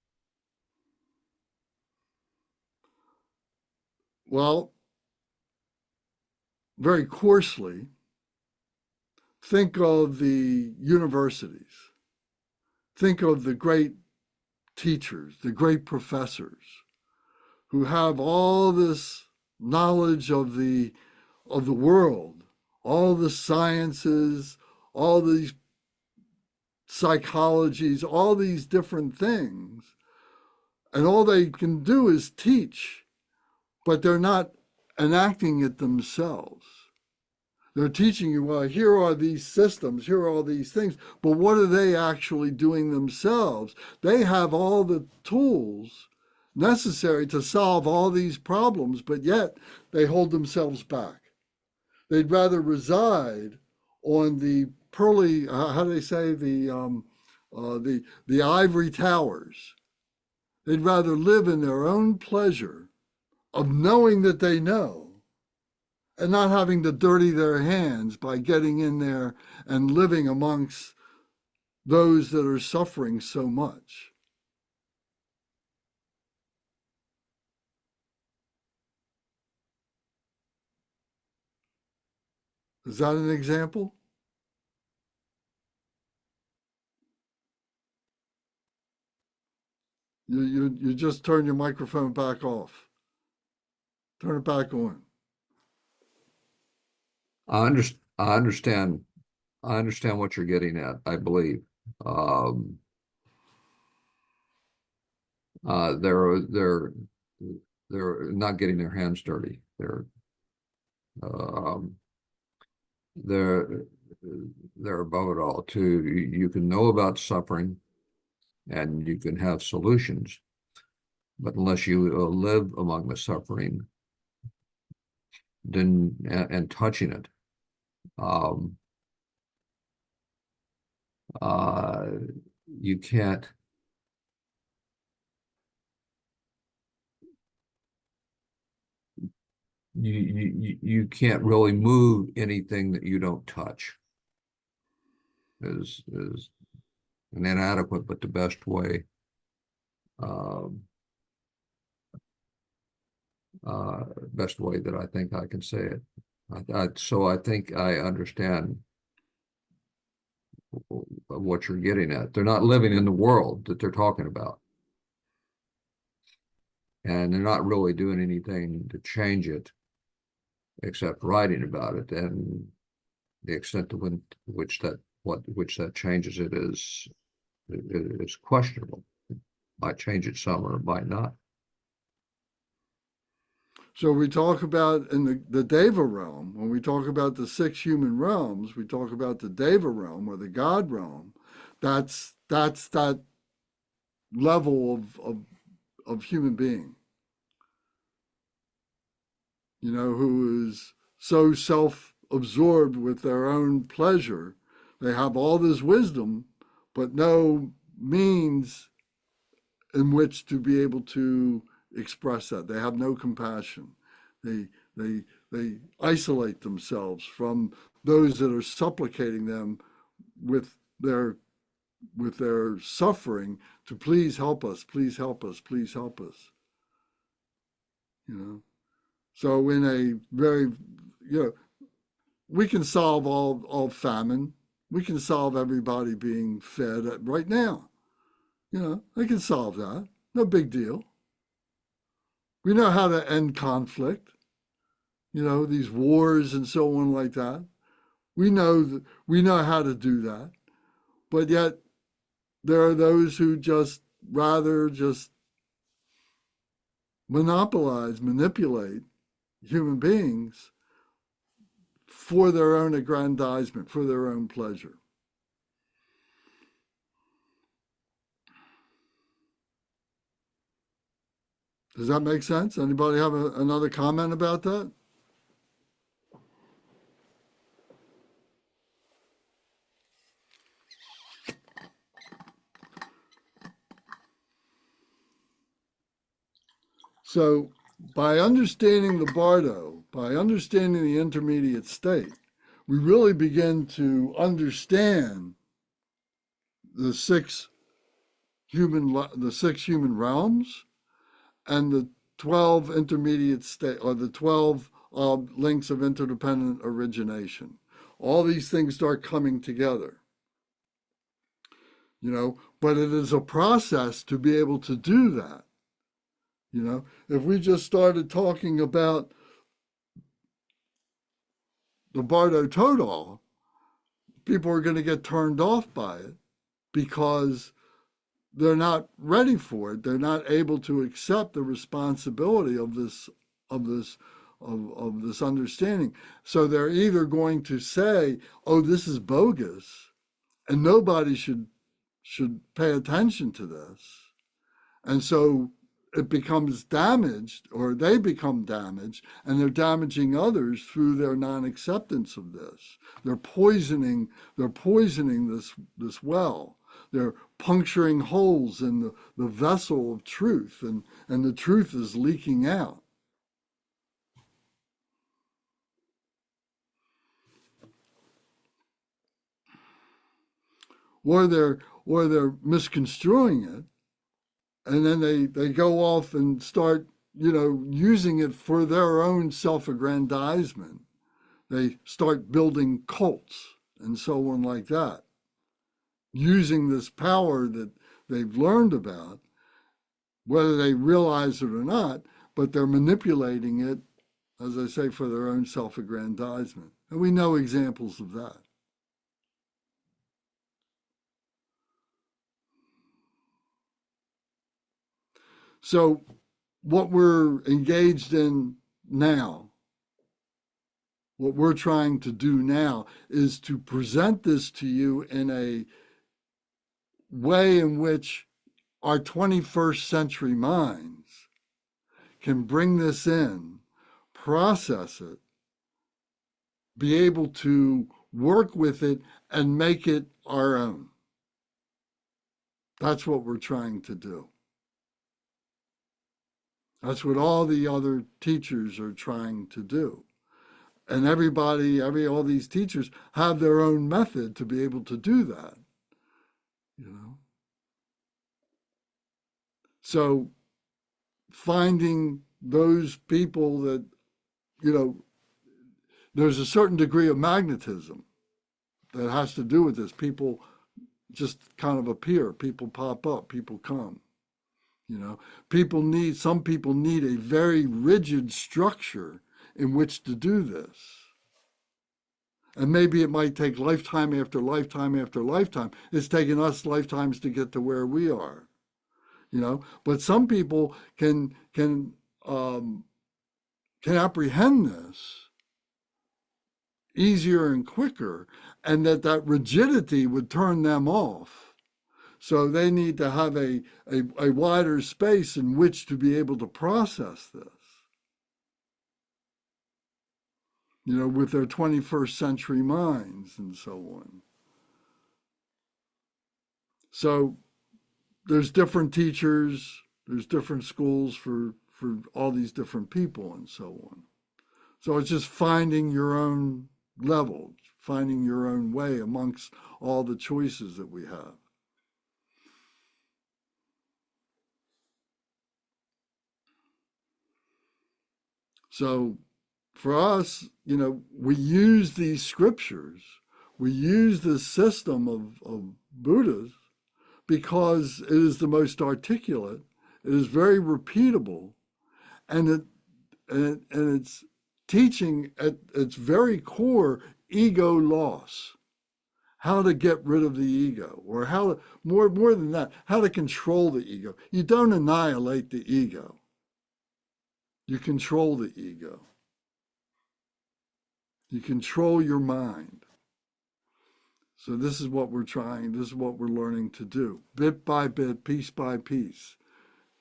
Well, very coarsely, think of the universities. Think of the great teachers, the great professors who have all this knowledge of the world, all the sciences, all these psychologies, all these different things. And all they can do is teach, but they're not enacting it themselves. They're teaching you, well, here are these systems, here are all these things, but what are they actually doing themselves? They have all the tools necessary to solve all these problems, but yet they hold themselves back. They'd rather reside on the pearly, how do they say, the ivory towers. They'd rather live in their own pleasure of knowing that they know and not having to dirty their hands by getting in there and living amongst those that are suffering so much. Is that an example? You just turn your microphone back off. Turn it back on. I understand what you're getting at, I believe. They're not getting their hands dirty. They're above it all too. You can know about suffering and you can have solutions, but unless you live among the suffering, then and touching it, you can't. You can't really move anything that you don't touch. Is an inadequate but the best way. Best way that I think I can say it. So I think I understand what you're getting at. They're not living in the world that they're talking about. And they're not really doing anything to change it except writing about it. And the extent to which that changes it is questionable. Might change it some or it might not. So we talk about in the Deva realm, when we talk about the 6 human realms, we talk about the Deva realm or the God realm. That's that level of human being, who is so self-absorbed with their own pleasure. They have all this wisdom, but no means in which to be able to express that. They have no compassion. They isolate themselves from those that are supplicating them with their suffering to please help us, please help us, please help us. So in a very, we can solve all famine. We can solve everybody being fed right now. They can solve that. No big deal. We know how to end conflict, these wars and so on like that. We know how to do that. But yet there are those who rather manipulate human beings for their own aggrandizement, for their own pleasure. Does that make sense? Anybody have another comment about that? So by understanding the bardo, by understanding the intermediate state, we really begin to understand the six human realms and the 12 intermediate state, or the 12 links of interdependent origination. All these things start coming together. But it is a process to be able to do that. If we just started talking about the Bardo Total, people are going to get turned off by it because they're not ready for it. They're not able to accept the responsibility of this understanding. So they're either going to say, "Oh, this is bogus, and nobody should pay attention to this," and so it becomes damaged, or they become damaged, and they're damaging others through their non-acceptance of this. They're poisoning this well. They're puncturing holes in the vessel of truth, and the truth is leaking out. Or they're misconstruing it, and then they go off and start, using it for their own self-aggrandizement. They start building cults and so on like that, using this power that they've learned about, whether they realize it or not, but they're manipulating it, as I say, for their own self-aggrandizement. And we know examples of that. So what we're engaged in now, what we're trying to do now, is to present this to you in a way in which our 21st century minds can bring this in, process it, be able to work with it, and make it our own. That's what we're trying to do. That's what all the other teachers are trying to do. And all these teachers have their own method to be able to do that. So finding those people that, there's a certain degree of magnetism that has to do with this. People just kind of appear, people pop up, people come. You know, some people need a very rigid structure in which to do this. And maybe it might take lifetime after lifetime after lifetime. It's taken us lifetimes to get to where we are, you know. But some people can apprehend this easier and quicker, and that rigidity would turn them off. So they need to have a wider space in which to be able to process this, you know, with their 21st century minds and so on. So there's different teachers, there's different schools for all these different people and so on. So it's just finding your own level, finding your own way amongst all the choices that we have. So for us, you know, we use these scriptures, we use this system of Buddhas because it is the most articulate, it is very repeatable, and it's teaching at its very core ego loss, how to get rid of the ego, or how more than that, how to control the ego. You don't annihilate the ego. You control the ego. You control your mind. So this is what we're trying, this is what we're learning to do, bit by bit, piece by piece.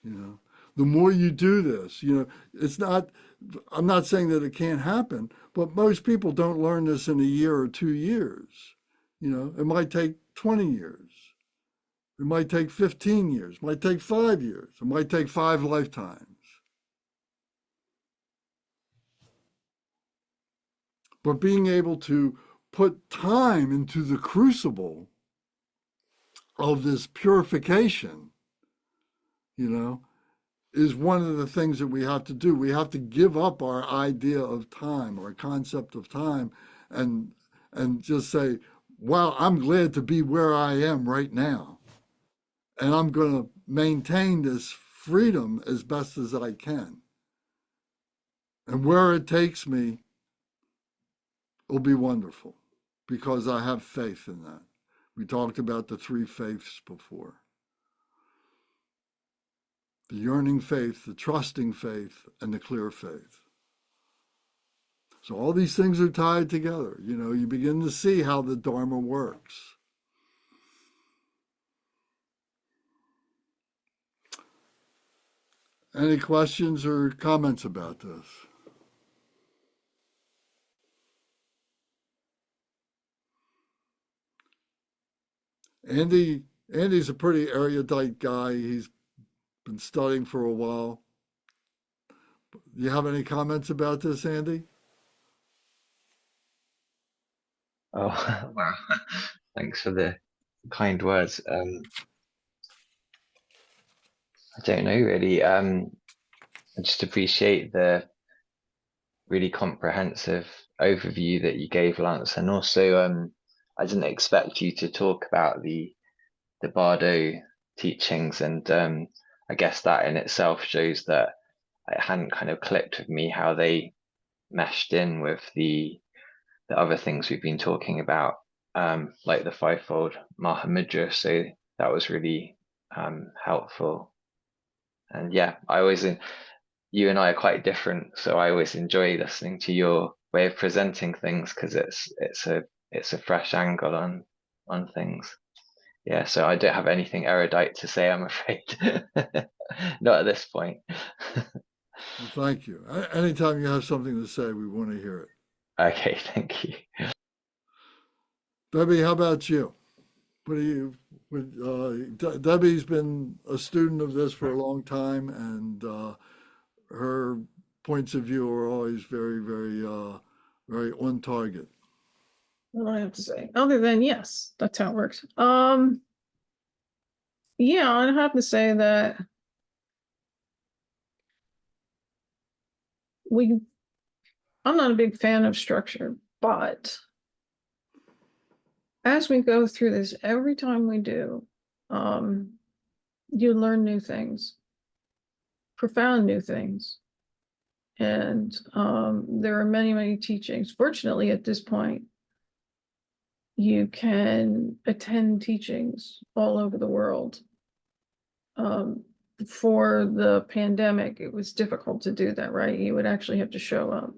You know, the more you do this, you know, it's not, I'm not saying that it can't happen, but most people don't learn this in a year or 2 years. You know, it might take 20 years. It might take 15 years, it might take 5 years, it might take 5 lifetimes. But being able to put time into the crucible of this purification, you know, is one of the things that we have to do. We have to give up our idea of time, our concept of time, and just say, wow, I'm glad to be where I am right now. And I'm going to maintain this freedom as best as I can. And where it takes me will be wonderful, because I have faith in that. We talked about the 3 faiths before. The yearning faith, the trusting faith, and the clear faith. So all these things are tied together. You know, you begin to see how the Dharma works. Any questions or comments about this? Andy's a pretty erudite guy. He's been studying for a while. Do you have any comments about this, Andy? Oh, wow. Thanks for the kind words. I don't know really. I just appreciate the really comprehensive overview that you gave, Lance, and also I didn't expect you to talk about the Bardo teachings, and I guess that in itself shows that it hadn't kind of clicked with me how they meshed in with the other things we've been talking about, like the fivefold Mahamudra. So that was really helpful. And yeah, you and I are quite different, so I always enjoy listening to your way of presenting things, because it's a fresh angle on things. Yeah, so I don't have anything erudite to say, I'm afraid. Not at this point. Well, thank you. Anytime you have something to say, we want to hear it. Okay, thank you. Debbie, how about you? What do you? Debbie's been a student of this for a long time, and her points of view are always very, very, very on target. What do I have to say? Other than yes, that's how it works. Yeah, I have to say that I'm not a big fan of structure, but as we go through this, every time we do, you learn new things, profound new things. And there are many, many teachings. Fortunately, at this point, you can attend teachings all over the world. For the pandemic, it was difficult to do that, right? You would actually have to show up.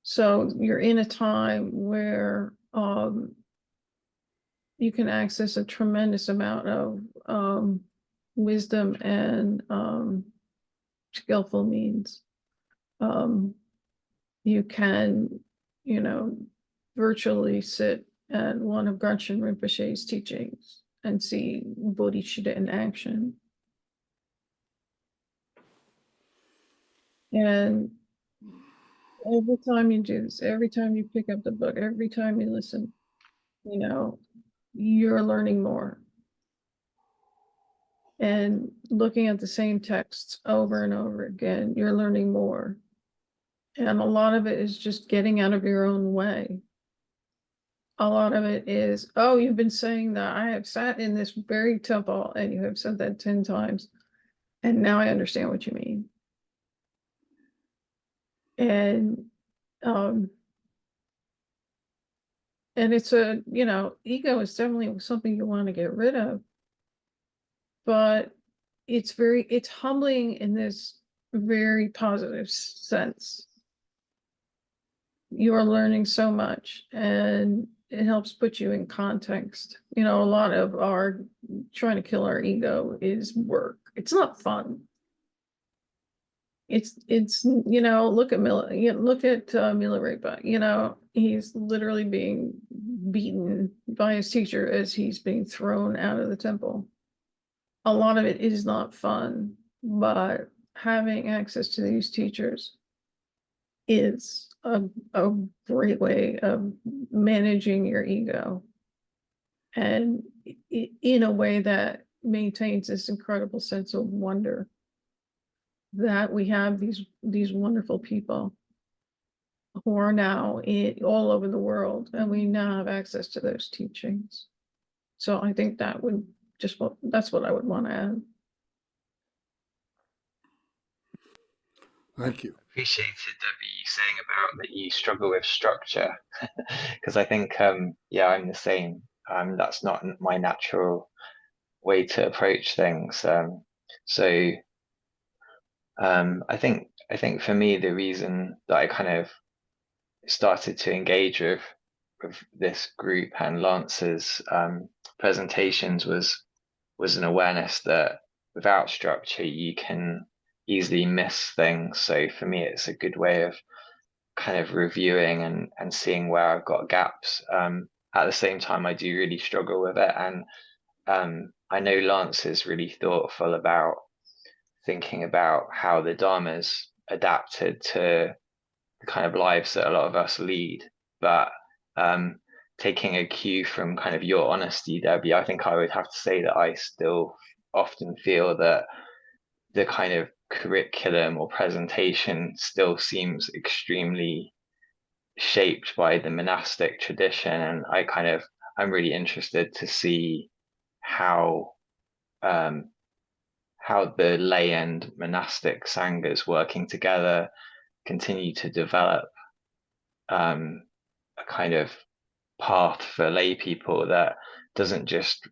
So you're in a time where you can access a tremendous amount of wisdom and skillful means. You can, virtually sit at one of Gachin Rinpoche's teachings and see bodhicitta in action. And every time you do this, every time you pick up the book, every time you listen, you're learning more. And looking at the same texts over and over again, you're learning more. And a lot of it is just getting out of your own way. A lot of it is, oh, you've been saying that. I have sat in this very temple and you have said that 10 times. And now I understand what you mean. And it's ego is definitely something you want to get rid of. But it's humbling in this very positive sense. You are learning so much and it helps put you in context. A lot of our trying to kill our ego is work. It's not fun. It's look at Milarepa, he's literally being beaten by his teacher as he's being thrown out of the temple. A lot of it is not fun, but having access to these teachers is a great way of managing your ego, and in a way that maintains this incredible sense of wonder that we have these wonderful people who are now all over the world, and we now have access to those teachings. So I think that's what I would want to add. Thank you. Appreciated Debbie you saying about that you struggle with structure, because I think I'm the same. That's not my natural way to approach things. I think for me the reason that I kind of started to engage with this group and Lance's presentations was an awareness that without structure you can easily miss things. So for me it's a good way of kind of reviewing and seeing where I've got gaps. At the same time I do really struggle with it, and I know Lance is really thoughtful about thinking about how the Dharma's adapted to the kind of lives that a lot of us lead. But taking a cue from kind of your honesty, Debbie, I think I would have to say that I still often feel that the kind of curriculum or presentation still seems extremely shaped by the monastic tradition. And I'm really interested to see how the lay and monastic sanghas working together continue to develop a kind of path for lay people that doesn't just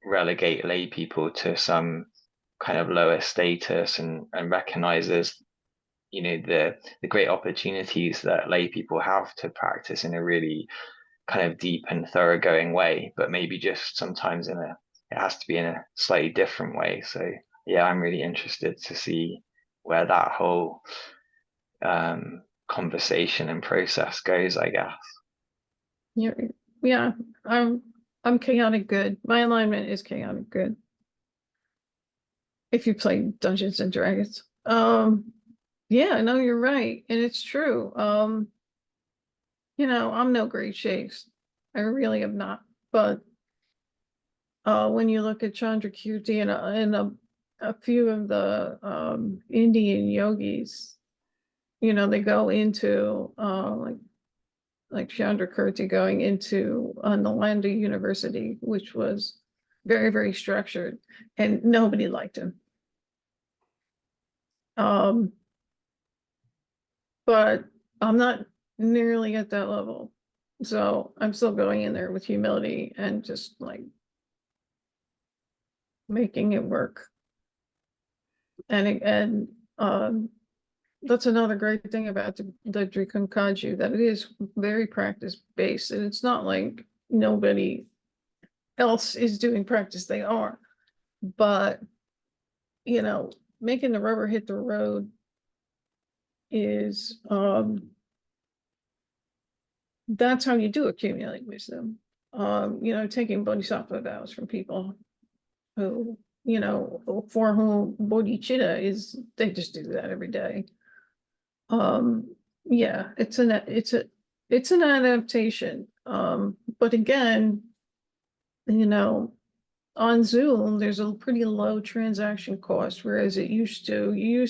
relegate lay people to some kind of lower status and recognizes the great opportunities that lay people have to practice in a really kind of deep and thoroughgoing way, but maybe just sometimes it has to be in a slightly different way. So I'm really interested to see where that whole conversation and process goes, I guess. Yeah, I'm chaotic good. My alignment is chaotic good. If you play Dungeons and Dragons. Yeah, no, you're right. And it's true. I'm no great shakes. I really am not. But when you look at Chandrakirti and a few of the Indian yogis, they go into like Chandrakirti going into Nalanda University, which was very, very structured, and nobody liked him. But I'm not nearly at that level. So I'm still going in there with humility and just like making it work. And that's another great thing about the Drikung Kagyu, that it is very practice based, and it's not like nobody else is doing practice, they are. But you know, making the rubber hit the road is that's how you do accumulate wisdom. You know, taking bodhisattva vows from people who, you know, for whom bodhicitta is, they just do that every day. Yeah, it's an adaptation. But again, you know, on Zoom, there's a pretty low transaction cost, whereas you used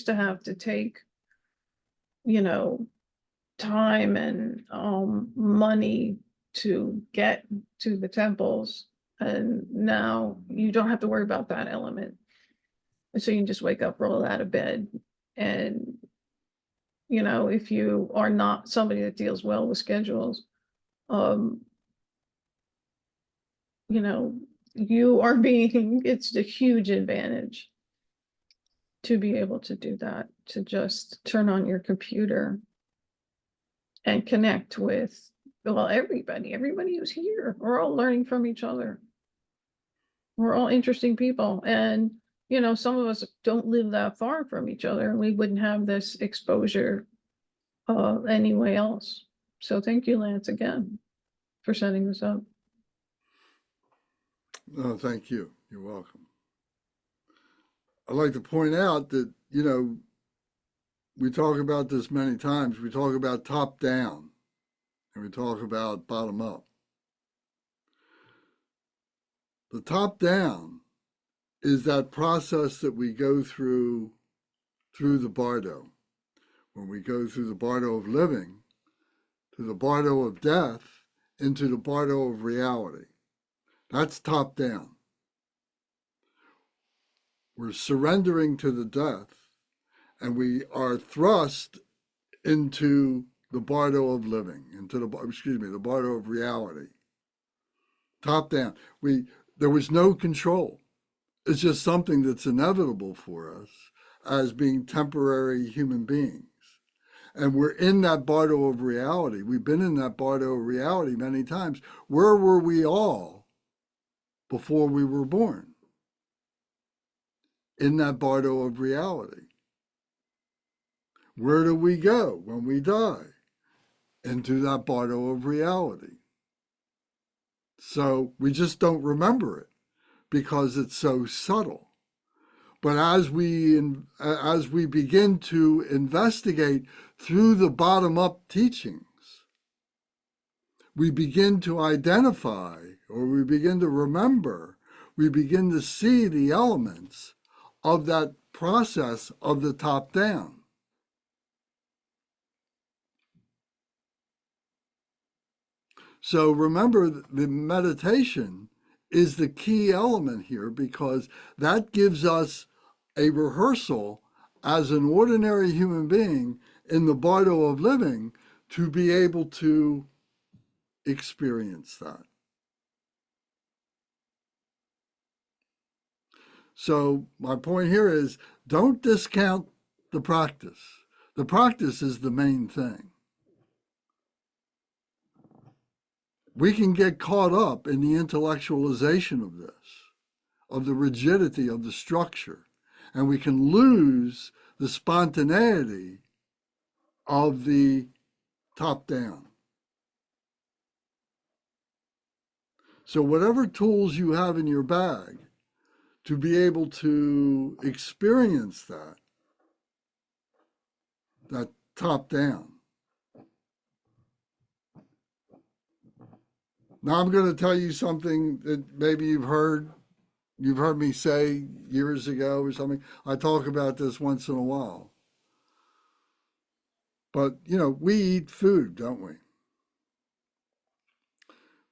to have to take, you know, time and money to get to the temples, and now you don't have to worry about that element. And so you can just wake up, roll out of bed, and you know, if you are not somebody that deals well with schedules, you know, you are being, it's a huge advantage to be able to do that, to just turn on your computer and connect with, well, everybody who's here. We're all learning from each other. We're all interesting people. And, you know, some of us don't live that far from each other, and we wouldn't have this exposure anyway else. So thank you, Lance, again, for setting this up. No, thank you. You're welcome. I'd like to point out that, you know, we talk about this many times. We talk about top down and we talk about bottom up. The top down is that process that we go through the bardo. When we go through the bardo of living, to the bardo of death, into the bardo of reality. That's top down. We're surrendering to the death, and we are thrust into the bardo of living, into the bardo of reality. Top down. There was no control. It's just something that's inevitable for us as being temporary human beings. And we're in that bardo of reality. We've been in that bardo of reality many times. Where were we all before we were born? In that bardo of reality. Where do we go when we die? Into that bardo of reality. So we just don't remember it because it's so subtle. But as we begin to investigate through the bottom-up teachings, we begin to identify, or we begin to remember, we begin to see the elements of that process of the top down. So remember, the meditation is the key element here, because that gives us a rehearsal as an ordinary human being in the bardo of living to be able to experience that. So my point here is, don't discount the practice. The practice is the main thing. We can get caught up in the intellectualization of this, of the rigidity of the structure, and we can lose the spontaneity of the top down. So whatever tools you have in your bag to be able to experience that top down. Now I'm going to tell you something that maybe you've heard me say years ago or something. I talk about this once in a while. But, you know, we eat food, don't we?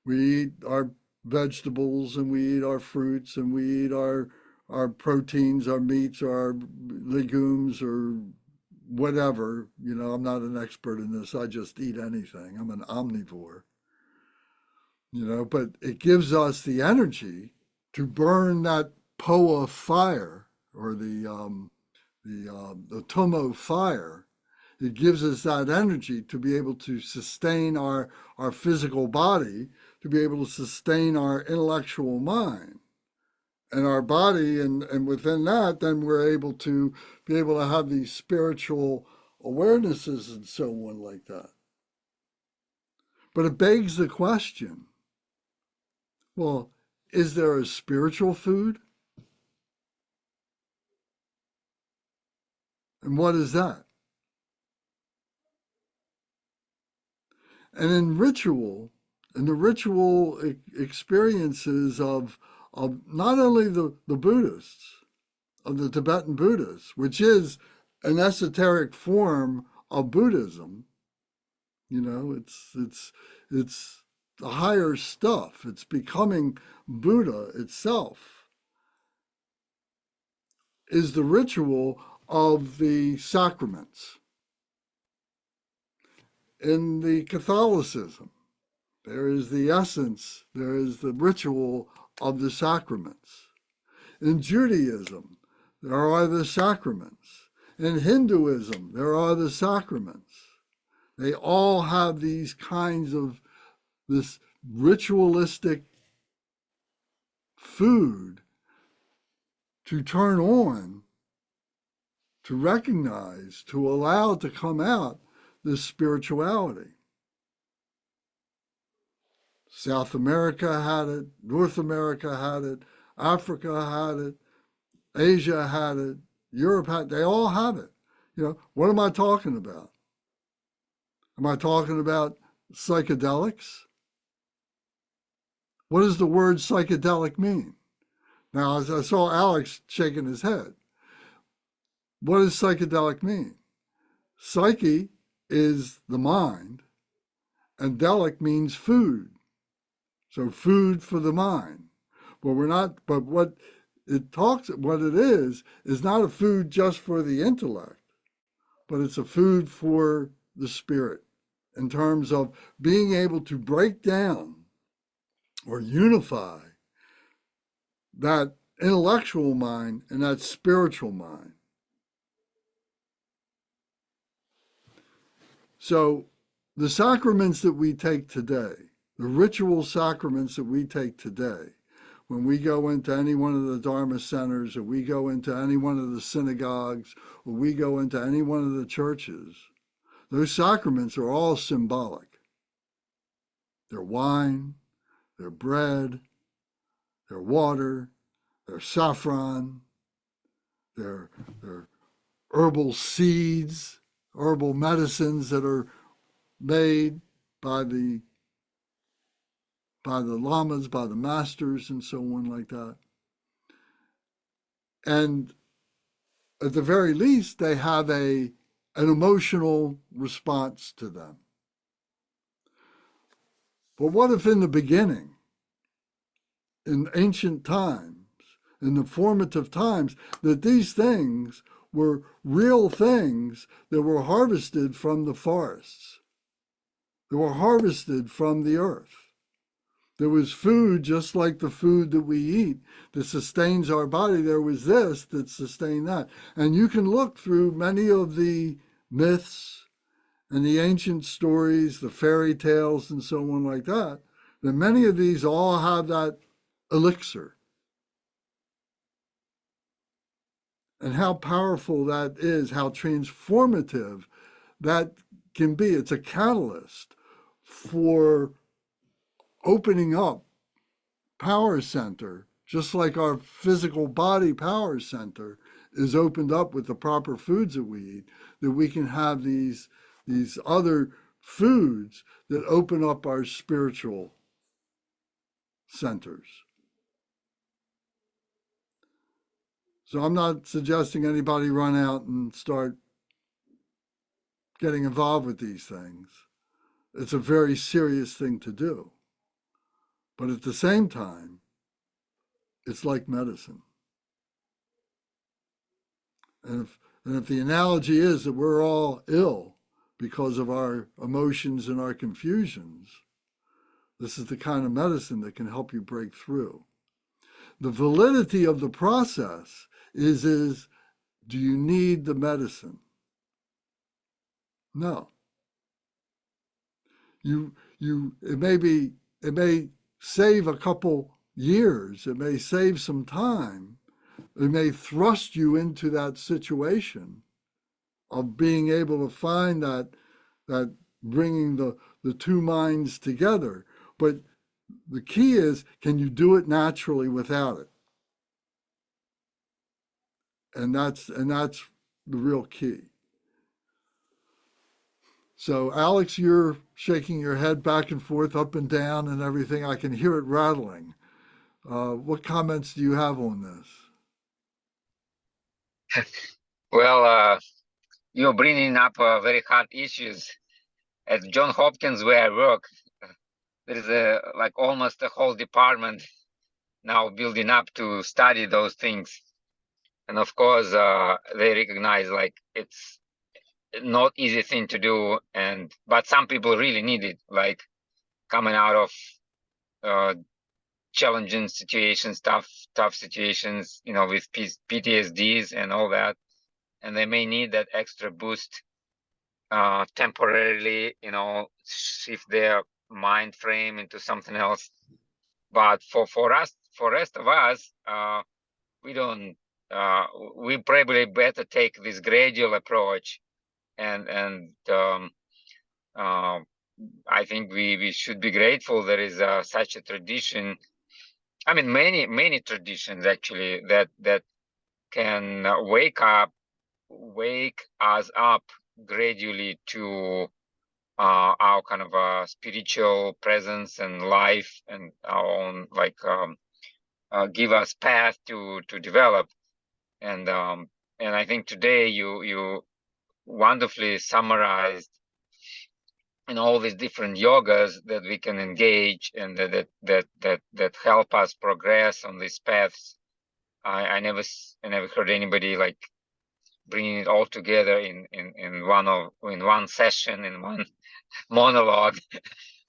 We eat our vegetables and we eat our fruits and we eat our proteins, our meats, our legumes, or whatever. You know, I'm not an expert in this. I just eat anything. I'm an omnivore. You know, but it gives us the energy to burn that poa fire, or the tomo fire. It gives us that energy to be able to sustain our physical body, to be able to sustain our intellectual mind and our body. And within that, then we're able to be able to have these spiritual awarenesses and so on like that. But it begs the question, well, is there a spiritual food? And what is that? And in the ritual experiences of not only the Buddhists, of the Tibetan Buddhists, which is an esoteric form of Buddhism, you know, it's the higher stuff. It's becoming Buddha itself, is the ritual of the sacraments. In the Catholicism, there is the essence, there is the ritual of the sacraments. In Judaism, there are the sacraments. In Hinduism, there are the sacraments. They all have these kinds of this ritualistic food to turn on, to recognize, to allow to come out this spirituality. South America had it, North America had it, Africa had it, Asia had it, Europe had it, they all have it. You know, what am I talking about? Am I talking about psychedelics? What does the word psychedelic mean? Now, as I saw Alex shaking his head, what does psychedelic mean? Psyche is the mind, and delic means food. So food for the mind. But what it is not a food just for the intellect, but it's a food for the spirit in terms of being able to break down or unify that intellectual mind and that spiritual mind. So the sacraments that we take today, the ritual sacraments that we take today, when we go into any one of the Dharma centers, or we go into any one of the synagogues, or we go into any one of the churches, those sacraments are all symbolic. They're wine, they're bread, they're water, they're saffron, they're herbal seeds, herbal medicines that are made by the lamas, by the masters, and so on like that. And at the very least, they have an emotional response to them. But what if in the beginning, in ancient times, in the formative times, that these things were real things that were harvested from the forests, that were harvested from the earth? There was food just like the food that we eat that sustains our body. There was this that sustained that. And you can look through many of the myths and the ancient stories, the fairy tales and so on like that, that many of these all have that elixir. And how powerful that is, how transformative that can be. It's a catalyst for opening up power center, just like our physical body power center is opened up with the proper foods that we eat, that we can have these other foods that open up our spiritual centers. So I'm not suggesting anybody run out and start getting involved with these things. It's a very serious thing to do. But at the same time, it's like medicine. And if the analogy is that we're all ill because of our emotions and our confusions, this is the kind of medicine that can help you break through. The validity of the process is do you need the medicine? No. It may save a couple years, it may save some time, it may thrust you into that situation of being able to find that bringing the two minds together. But the key is, can you do it naturally without it? And that's the real key. So Alex, you're shaking your head back and forth, up and down and everything. I can hear it rattling. What comments do you have on this? Well, you're bringing up very hard issues. At Johns Hopkins, where I work, there is like almost a whole department now building up to study those things. And of course, they recognize like it's not easy thing to do, but some people really need it, like coming out of challenging situations, tough situations, with PTSDs and all that, and they may need that extra boost temporarily, shift their mind frame into something else. But for rest of us, we don't. We probably better take this gradual approach, and I think we should be grateful there is such a tradition. I mean, many traditions actually that can wake us up gradually to our kind of spiritual presence and life, and our own give us path to develop. And I think today you wonderfully summarized in all these different yogas that we can engage and that help us progress on these paths. I never heard anybody like bringing it all together in one session, in one monologue.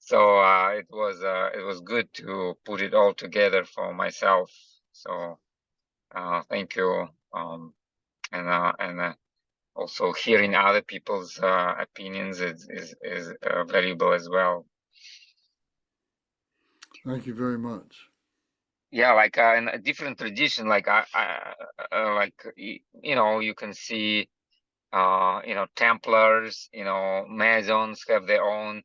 So it was good to put it all together for myself. So thank you, and also hearing other people's opinions is valuable as well. Thank you very much. Yeah, like in a different tradition, like you can see, Templars, Masons have their own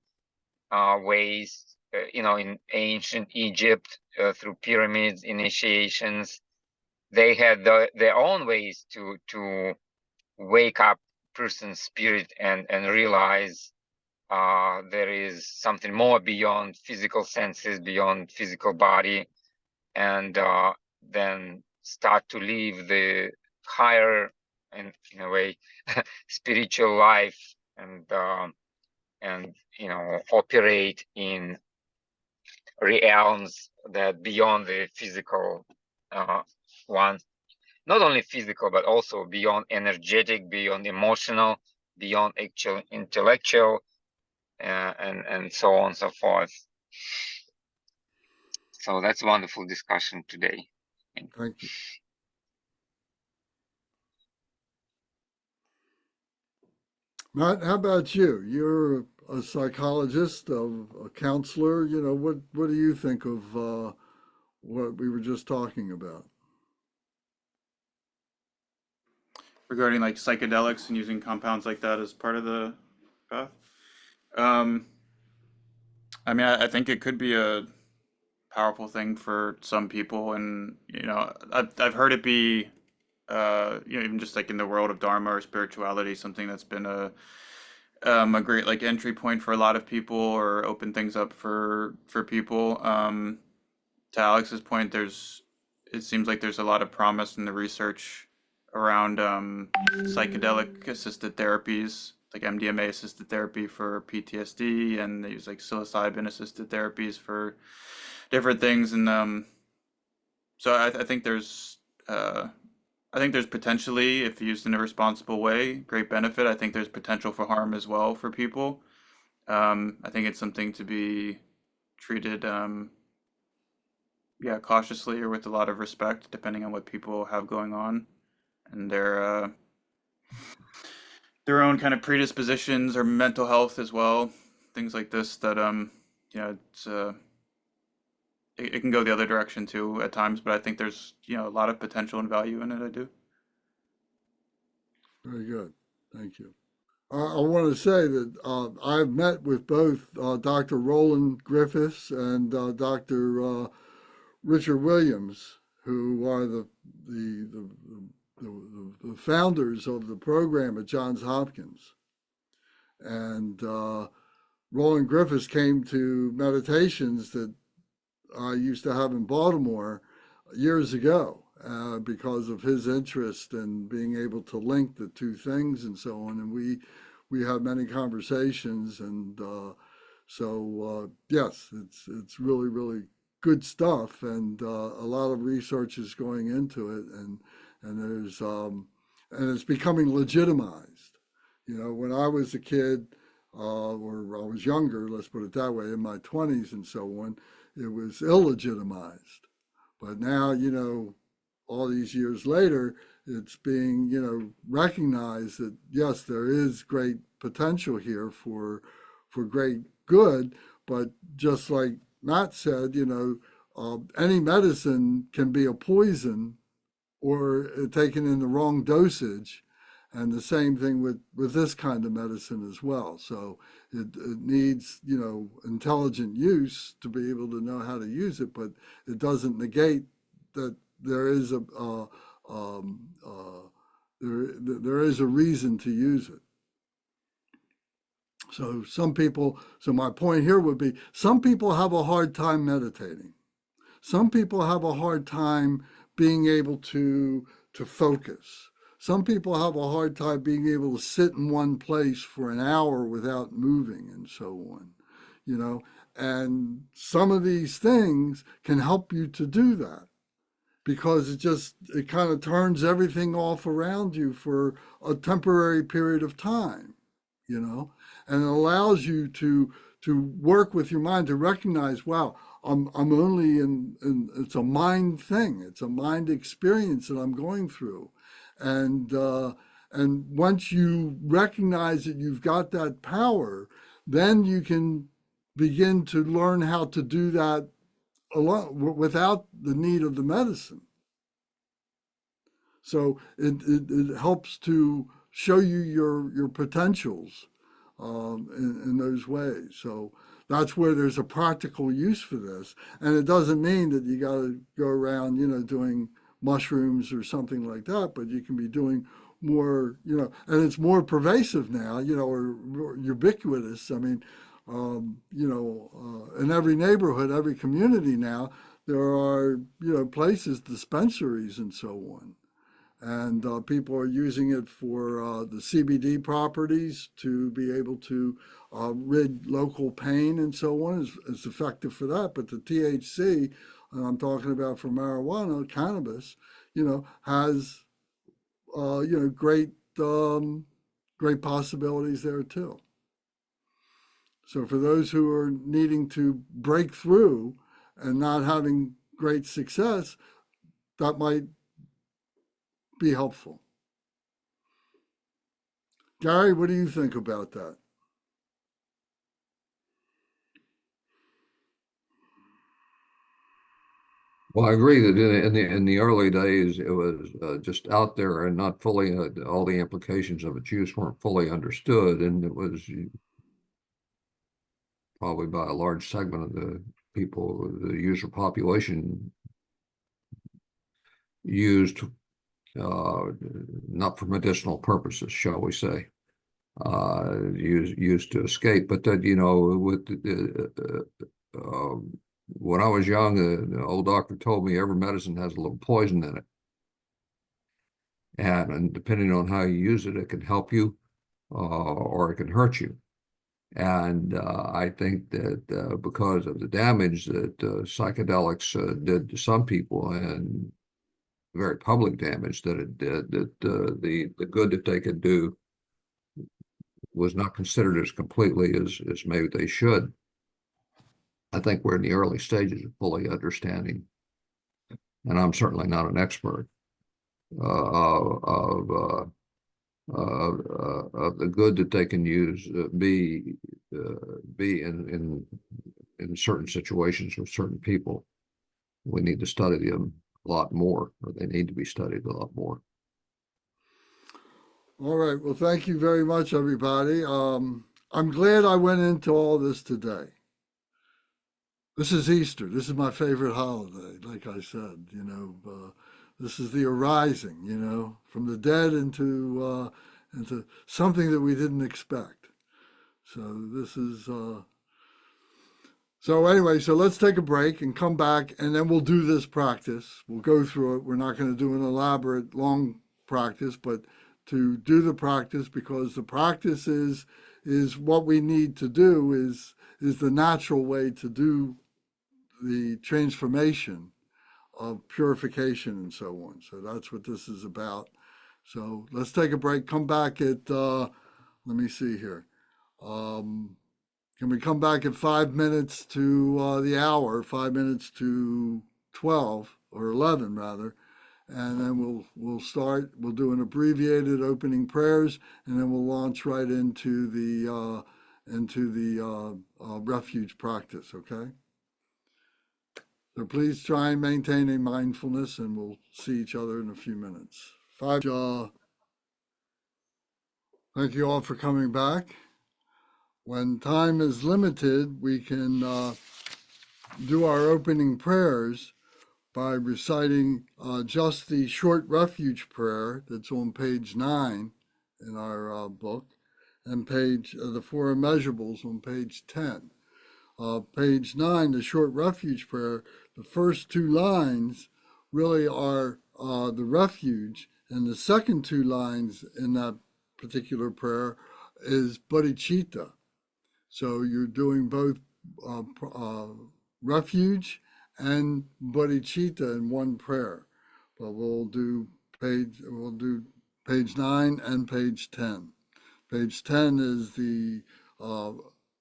ways, in ancient Egypt, through pyramids, initiations, they had their own ways to wake up person's spirit and realize there is something more beyond physical senses, beyond physical body, and then start to live the higher and, in a way, spiritual life, and operate in realms that beyond the physical one. Not only physical, but also beyond energetic, beyond emotional, beyond actual intellectual, and so on and so forth. So that's a wonderful discussion today. Thank you. Matt, how about you? You're a psychologist, a counselor. What do you think of what we were just talking about? Regarding like psychedelics and using compounds like that as part of the path. I mean, I think it could be a powerful thing for some people, and I've heard it be, even just like in the world of Dharma or spirituality, something that's been a great like entry point for a lot of people, or open things up for people. To Alex's point, it seems like there's a lot of promise in the research around psychedelic assisted therapies, like MDMA assisted therapy for PTSD, and they use like psilocybin assisted therapies for different things, and so I think there's potentially, if used in a responsible way, great benefit. I think there's potential for harm as well for people. I think it's something to be treated, yeah, cautiously or with a lot of respect, depending on what people have going on and their own kind of predispositions or mental health as well. Things like this that it's it can go the other direction too at times, but I think there's a lot of potential and value in it. I do. Very good. Thank you. I want to say that I've met with both Dr. Roland Griffiths and Dr. Richard Williams, who are the founders of the program at Johns Hopkins. And Roland Griffiths came to meditations that I used to have in Baltimore years ago because of his interest in being able to link the two things and so on. And we had many conversations, and yes, it's really, really good stuff, and a lot of research is going into it, and there's and it's becoming legitimized. When I was a kid, or I was younger, let's put it that way, in my 20s and so on, it was illegitimized. But now, all these years later, it's being, recognized that yes, there is great potential here for great good. But just like Matt said, any medicine can be a poison or taken in the wrong dosage. And the same thing with this kind of medicine as well. So it needs, intelligent use to be able to know how to use it, but it doesn't negate that there is there is a reason to use it. So my point here would be, some people have a hard time meditating. Some people have a hard time being able to focus. Some people have a hard time being able to sit in one place for an hour without moving and so on, and some of these things can help you to do that, because it kind of turns everything off around you for a temporary period of time, and it allows you to work with your mind to recognize, wow, I'm only in it's a mind thing. It's a mind experience that I'm going through. And once you recognize that you've got that power, then you can begin to learn how to do that alone without the need of the medicine. So it helps to show you your potentials in those ways. So that's where there's a practical use for this. And it doesn't mean that you got to go around, doing mushrooms or something like that, but you can be doing more, and it's more pervasive now, or ubiquitous. I mean, in every neighborhood, every community now, there are, places, dispensaries and so on. And people are using it for the CBD properties to be able to rid local pain and so on. It's effective for that. But the THC, and I'm talking about for marijuana, cannabis, has great great possibilities there too. So for those who are needing to break through and not having great success, that might be helpful. Gary, what do you think about that? Well, I agree that in the early days, it was just out there and not fully, all the implications of its use weren't fully understood, and it was probably by a large segment of the people, the user population, used not for medicinal purposes, shall we say, used to escape. But that, with when I was young, the old doctor told me every medicine has a little poison in it. And depending on how you use it, it can help you or it can hurt you. And I think that because of the damage that psychedelics did to some people, and very public damage that it did, that the good that they could do was not considered as completely as maybe they should. I think we're in the early stages of fully understanding, and I'm certainly not an expert of the good that they can use be in certain situations with certain people. We need to study them a lot more, or they need to be studied a lot more. All right. Well, thank you very much, everybody. I'm glad I went into all this today. This is Easter. This is my favorite holiday. Like I said, this is the arising, from the dead into something that we didn't expect. So this is. So anyway, so let's take a break and come back, and then we'll do this practice. We'll go through it. We're not going to do an elaborate, long practice, but to do the practice, because the practice is what we need to do, is the natural way to do the transformation of purification and so on. So that's what this is about. So let's take a break. Come back at, let me see here. Can we come back at 5 minutes to the hour, 5 minutes to 12 or 11 rather, and then we'll start. We'll do an abbreviated opening prayers, and then we'll launch right into the refuge practice. Okay. So please try and maintain a mindfulness, and we'll see each other in a few minutes. Thank you all for coming back. When time is limited, we can do our opening prayers by reciting just the short refuge prayer that's on page 9 in our book, and the four immeasurables on page 10. Page 9, the short refuge prayer, the first two lines really are the refuge, and the second two lines in that particular prayer is bodhicitta. So you're doing both refuge and bodhicitta in one prayer. But we'll do page 9 and page 10. Page 10 is the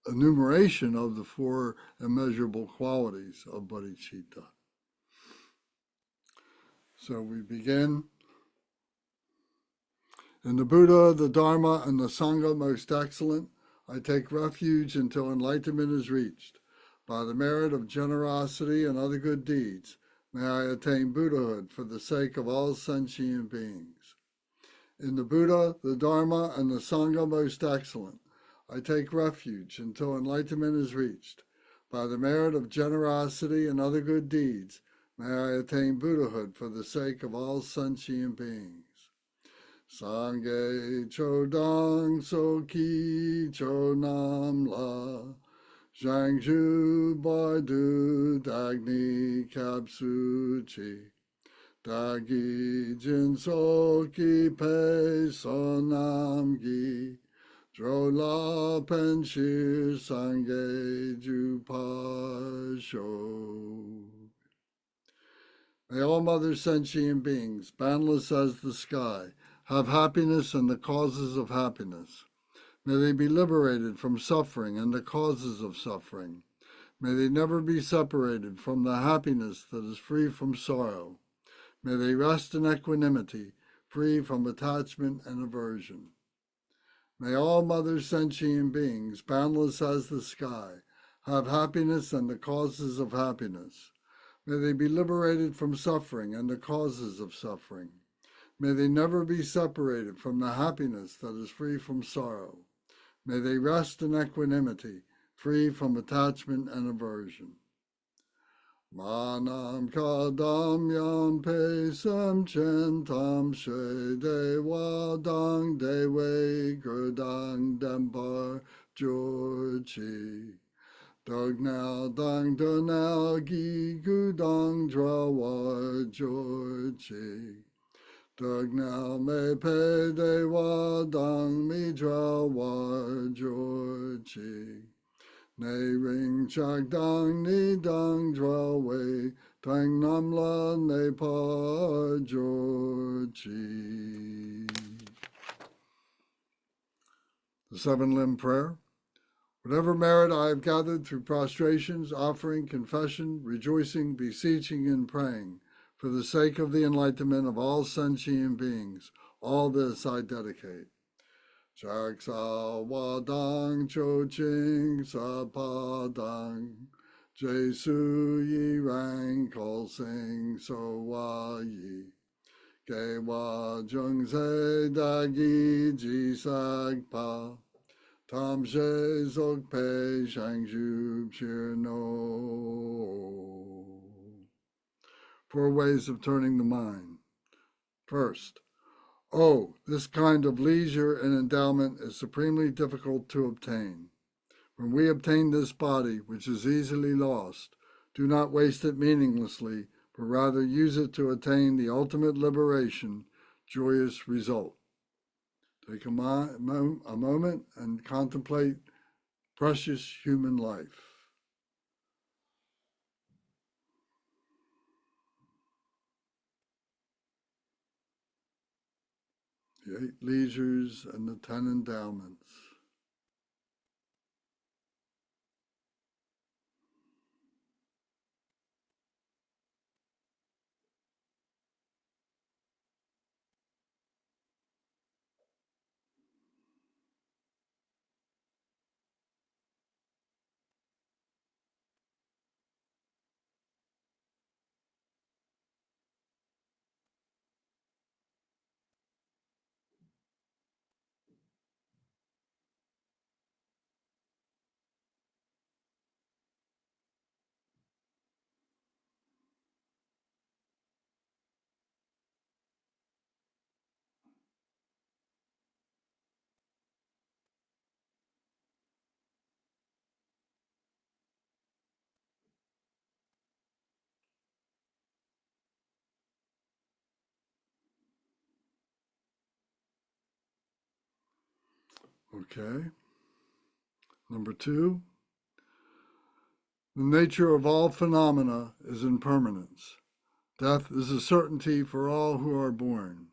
enumeration of the four immeasurable qualities of bodhicitta. So we begin. In the Buddha, the Dharma, and the Sangha most excellent, I take refuge until enlightenment is reached. By the merit of generosity and other good deeds, may I attain Buddhahood for the sake of all sentient beings. In the Buddha, the Dharma, and the Sangha most excellent, I take refuge until enlightenment is reached. By the merit of generosity and other good deeds, may I attain Buddhahood for the sake of all sentient beings. Sangye chodang soki chonam la, Zhangzhu bardu dagni kapsuchi, dagi jinsoki pe sonamgi, drola penshir sangye jupasho. May all mother sentient beings, boundless as the sky, have happiness and the causes of happiness. May they be liberated from suffering and the causes of suffering. May they never be separated from the happiness that is free from sorrow. May they rest in equanimity, free from attachment and aversion. May all mother sentient beings, boundless as the sky, have happiness and the causes of happiness. May they be liberated from suffering and the causes of suffering. May they never be separated from the happiness that is free from sorrow. May they rest in equanimity, free from attachment and aversion. Manam kadam yan pesam chentam she dewa dang dewe gurdang dambar jorchi. Dognal dang donal gi gudang drawar jorchi. Dugnal me pe de wa dang mi dra wa jor chi. Ne ring chak dang ni dang dra wei. Tang nam la ne pa jor chi. The seven-limb prayer. Whatever merit I have gathered through prostrations, offering, confession, rejoicing, beseeching, and praying, for the sake of the enlightenment of all sentient beings, all this I dedicate. Chak sa wadang cho ching sa pa dang, Jesu yi rang kol sing so wa yi, ge wa jung se da gi ji sag pa, Tam she zog pe shang zhub shir no. 4 ways of turning the mind. First, this kind of leisure and endowment is supremely difficult to obtain. When we obtain this body, which is easily lost, do not waste it meaninglessly, but rather use it to attain the ultimate liberation, joyous result. Take a moment and contemplate precious human life. The 8 leisures and the 10 endowments. Okay. Number 2, the nature of all phenomena is impermanence. Death is a certainty for all who are born.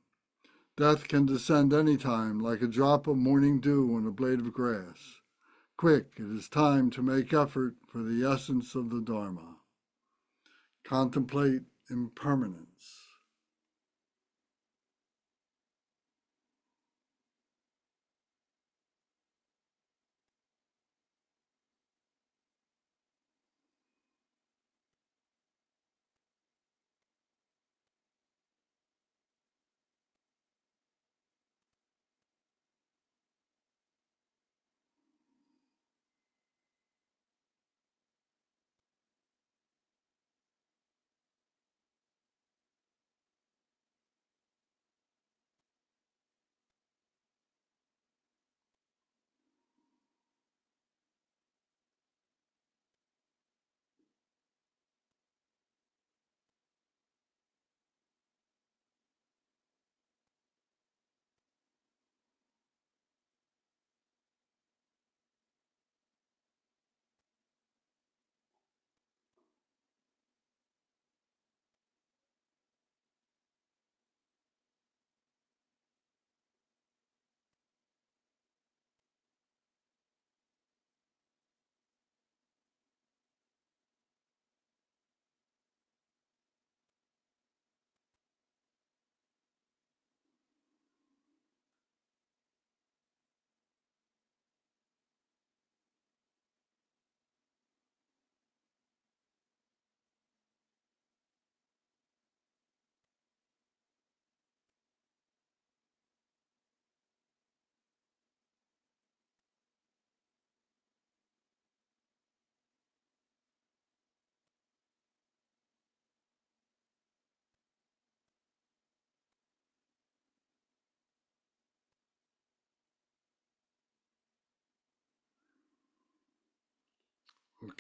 Death can descend any time, like a drop of morning dew on a blade of grass. Quick, it is time to make effort for the essence of the Dharma. Contemplate impermanence.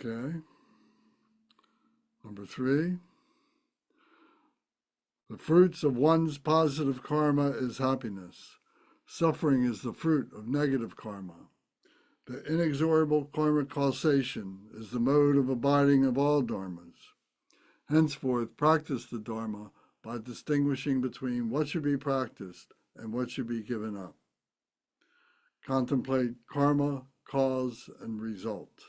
Okay. Number 3, The fruits of one's positive karma is happiness. Suffering is the fruit of negative karma. The inexorable karmic causation is the mode of abiding of all dharmas. Henceforth, practice the dharma by distinguishing between what should be practiced and what should be given up. Contemplate karma, cause, and result.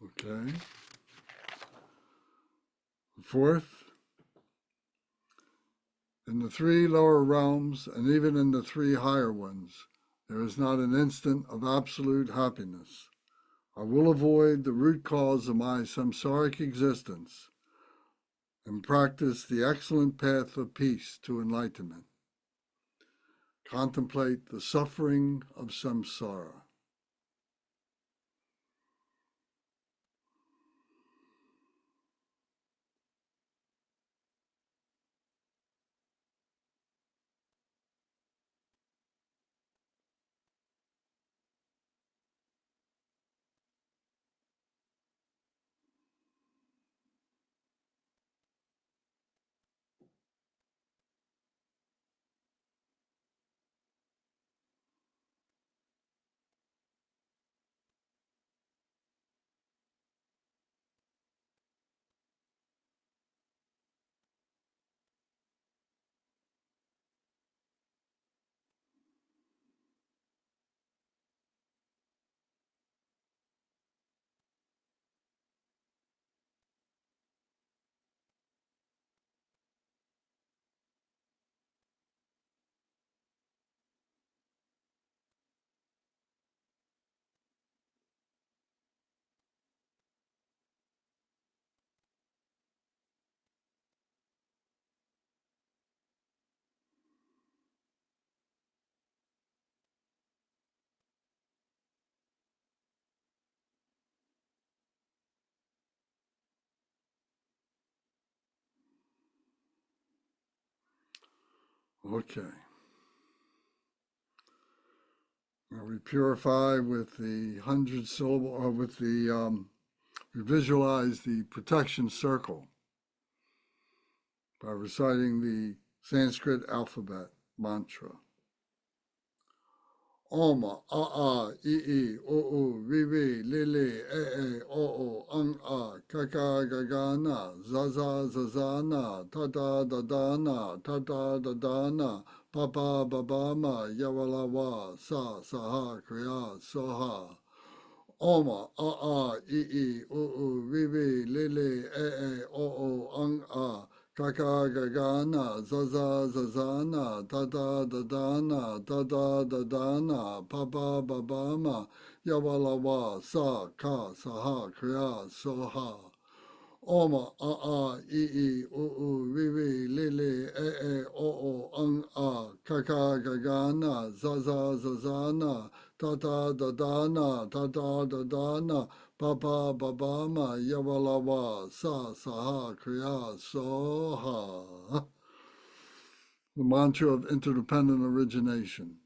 Okay. Fourth, in the three lower realms and even in the three higher ones, there is not an instant of absolute happiness. I will avoid the root cause of my samsaric existence and practice the excellent path of peace to enlightenment. Contemplate the suffering of samsara. Okay. Now we purify with the 100 syllable, or with the, we visualize the protection circle by reciting the Sanskrit alphabet mantra. Om, a, I, o, vi, li, o, ang, a, kaka, gagana, zazana, tada, dadana, tada, dadana, papa, babama, yawalawa, saha, kriya, soha. Om, a, I, o, vi, li, o, ang, a, kaka, gagana, zazana, tada, dadana, tada, dadana, papa, babama, yawalawa, saha, kriya, soha. Oma, I, Ri, Li, O, Kaka, Gagana, Zaza, Zazana, Tata, Dadana, Tata, Dadana, Papa, Babama, Yawalawa, Saha, Kriya, Soha. The mantra of interdependent origination.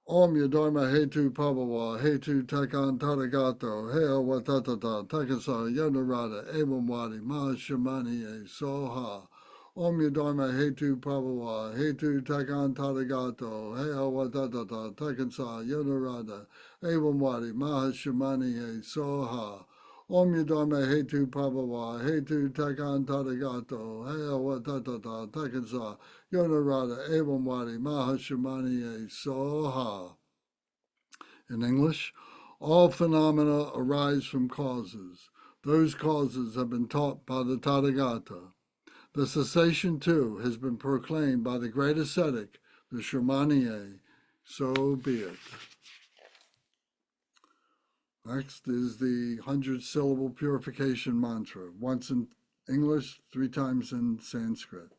Om Yadharma Hetu Pavawa Hetu Takan Taragato Heo Watatata Takasa Yonarada Evamwadi Mahashamani Soha. Om Yadharma Hetu Pavawa Hetu Takan Taragato Heo Watatata Takasa Yonarada Evamwadi Mahashamani Soha. Om Yadharma Hetu Pavawa Hetu Takan Taragato Heo Watatata Takasa Yonarada Evamwadi Mahashamani Soha. In English, all phenomena arise from causes. Those causes have been taught by the Tathagata. The cessation, too, has been proclaimed by the great ascetic, the Shamaniye. So be it. Next is the 100-syllable purification mantra, once in English, 3 times in Sanskrit.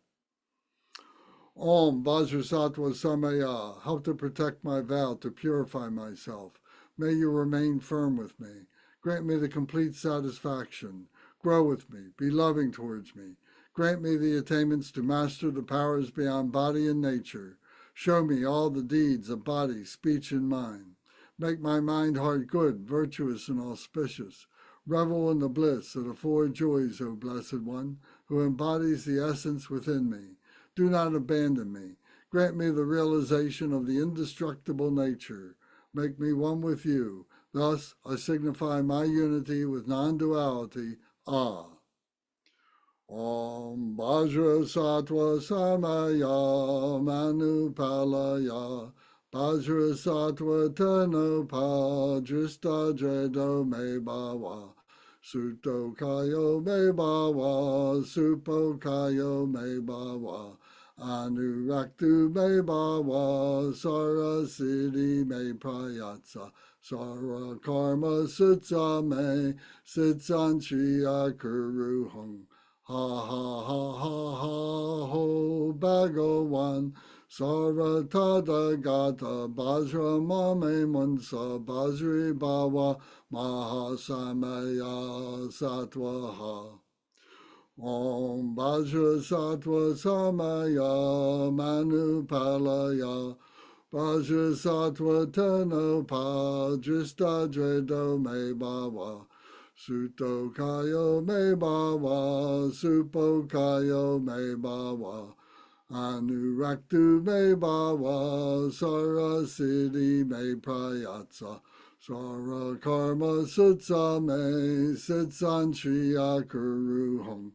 Om Vajrasattva Samaya, help to protect my vow, to purify myself. May you remain firm with me. Grant me the complete satisfaction. Grow with me. Be loving towards me. Grant me the attainments to master the powers beyond body and nature. Show me all the deeds of body, speech, and mind. Make my mind heart good, virtuous, and auspicious. Revel in the bliss of the 4 joys, O Blessed One, who embodies the essence within me. Do not abandon me. Grant me the realization of the indestructible nature. Make me one with you. Thus, I signify my unity with non-duality. Om Vajrasattva Samaya Manupalaya Vajrasattva Tenopa Drista Dredo Me Bhava Sutto Kayo Me Bhava Supo Kayo Me Bhava Anuraktu Me Bhava Sara Siddhi Me Prayatsa Sara Karma Sutsa Me Sitsan Shriya Kuruhung Ha ha ha ha ha ho Bhagavan Sara Tathagata Bajra Mame Mansa Bajri Bhava Mahasamaya Sattvaha Om Vajra Sattva Samaya Manupalaya Vajra Sattva Tenopa Drista Dredo Me Bhava Sutto Kayo Me Bhava Supo Kayo Me Bhava Anuraktu Me Bhava Sara Siddhi Me Prayatsa Sara Karma Sutsa Me Sitsan Shriya Kuruhung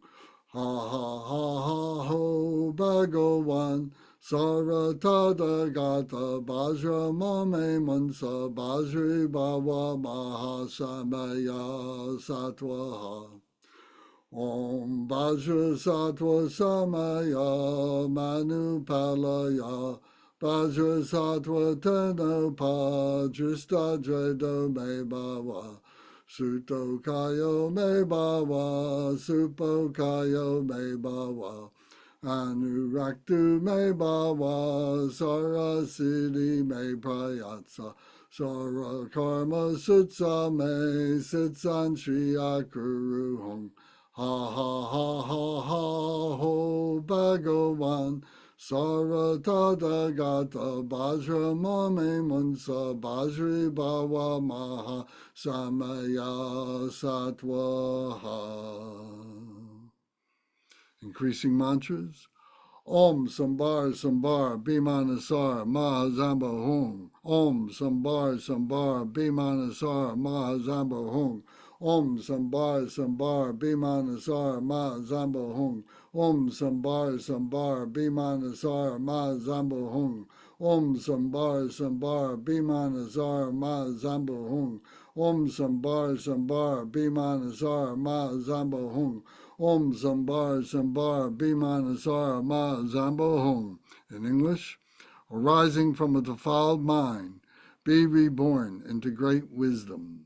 Ha ha ha ha ho Bhagavan Sara Tathagata Bajra Mame Mansa Bajri Bhava Mahasamaya Sattvaha Om Vajra Sattva Samaya Manupalaya Vajra Sattva Tenopa Drista Dredo Me Bhava Sutto Kayo Me Bhava Supo Kayo Me Bhava Anuraktu Me Bhava Sara Siddhi Me Prayatsa Sara Karma Sutsa Me Sitsan Shriya Kuruhung Ha ha ha ha ha ho Bhagavan Sara Tathagata Bajra Mame Mansa Bajri Bhava Maha Samaya Sattvaha. Increasing mantras. Om Sambar Sambar Bhimanasar Mahazamba Hung. Om Sambar Sambar Bhimanasar Mahazamba Hung. Om Sambar Sambar Bhimanasar Mahazamba Hung. Om Sambar Sambar Bhimanasar Mahazamba Hung. Om Sambar Sambar Bhimanasar Mahazamba Hung. Om Sambar Sambar Bhimanasar Mahazamba Hung. Om Sambar Sambar Bhimanasara Ma Zambo Hum. In English, arising from a defiled mind, be reborn into great wisdom.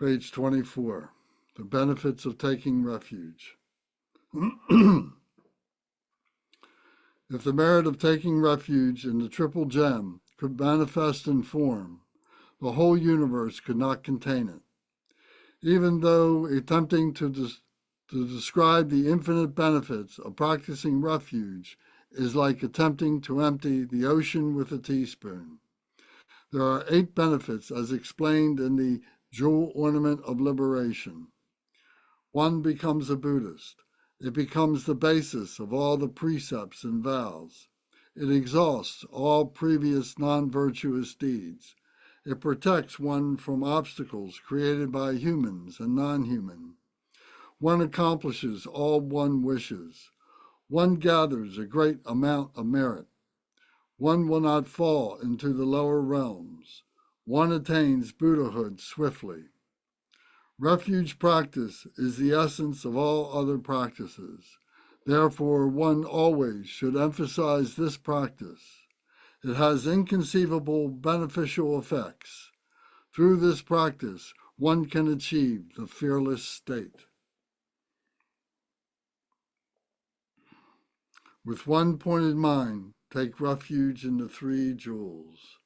Page 24, the benefits of taking refuge. If the merit of taking refuge in the triple gem could manifest in form, the whole universe could not contain it. Even though attempting to describe the infinite benefits of practicing refuge is like attempting to empty the ocean with a teaspoon. There are 8 benefits as explained in the Jewel Ornament of Liberation. One becomes a Buddhist. It becomes the basis of all the precepts and vows. It exhausts all previous non-virtuous deeds. It protects one from obstacles created by humans and non-human. One accomplishes all one wishes. One gathers a great amount of merit. One will not fall into the lower realms. one attains Buddhahood swiftly. Refuge practice is the essence of all other practices. Therefore, one always should emphasize this practice. It has inconceivable beneficial effects. Through this practice, one can achieve the fearless state. With one pointed mind, take refuge in the three jewels.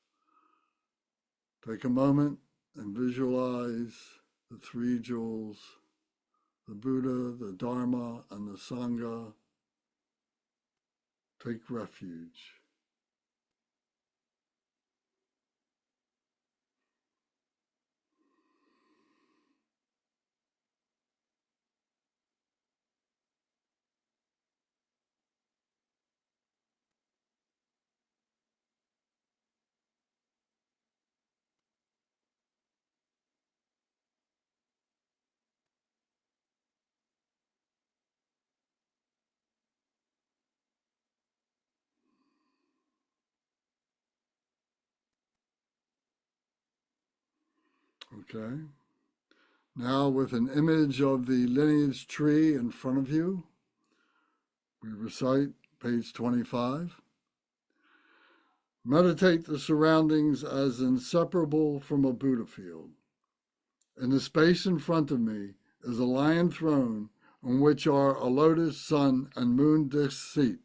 Take a moment and visualize the three jewels, the Buddha, the Dharma, and the Sangha. Take refuge. Okay. Now, with an image of the lineage tree in front of you, we recite page 25. Meditate the surroundings as inseparable from a Buddha field. In the space in front of me is a lion throne on which are a lotus, sun, and moon disk seat,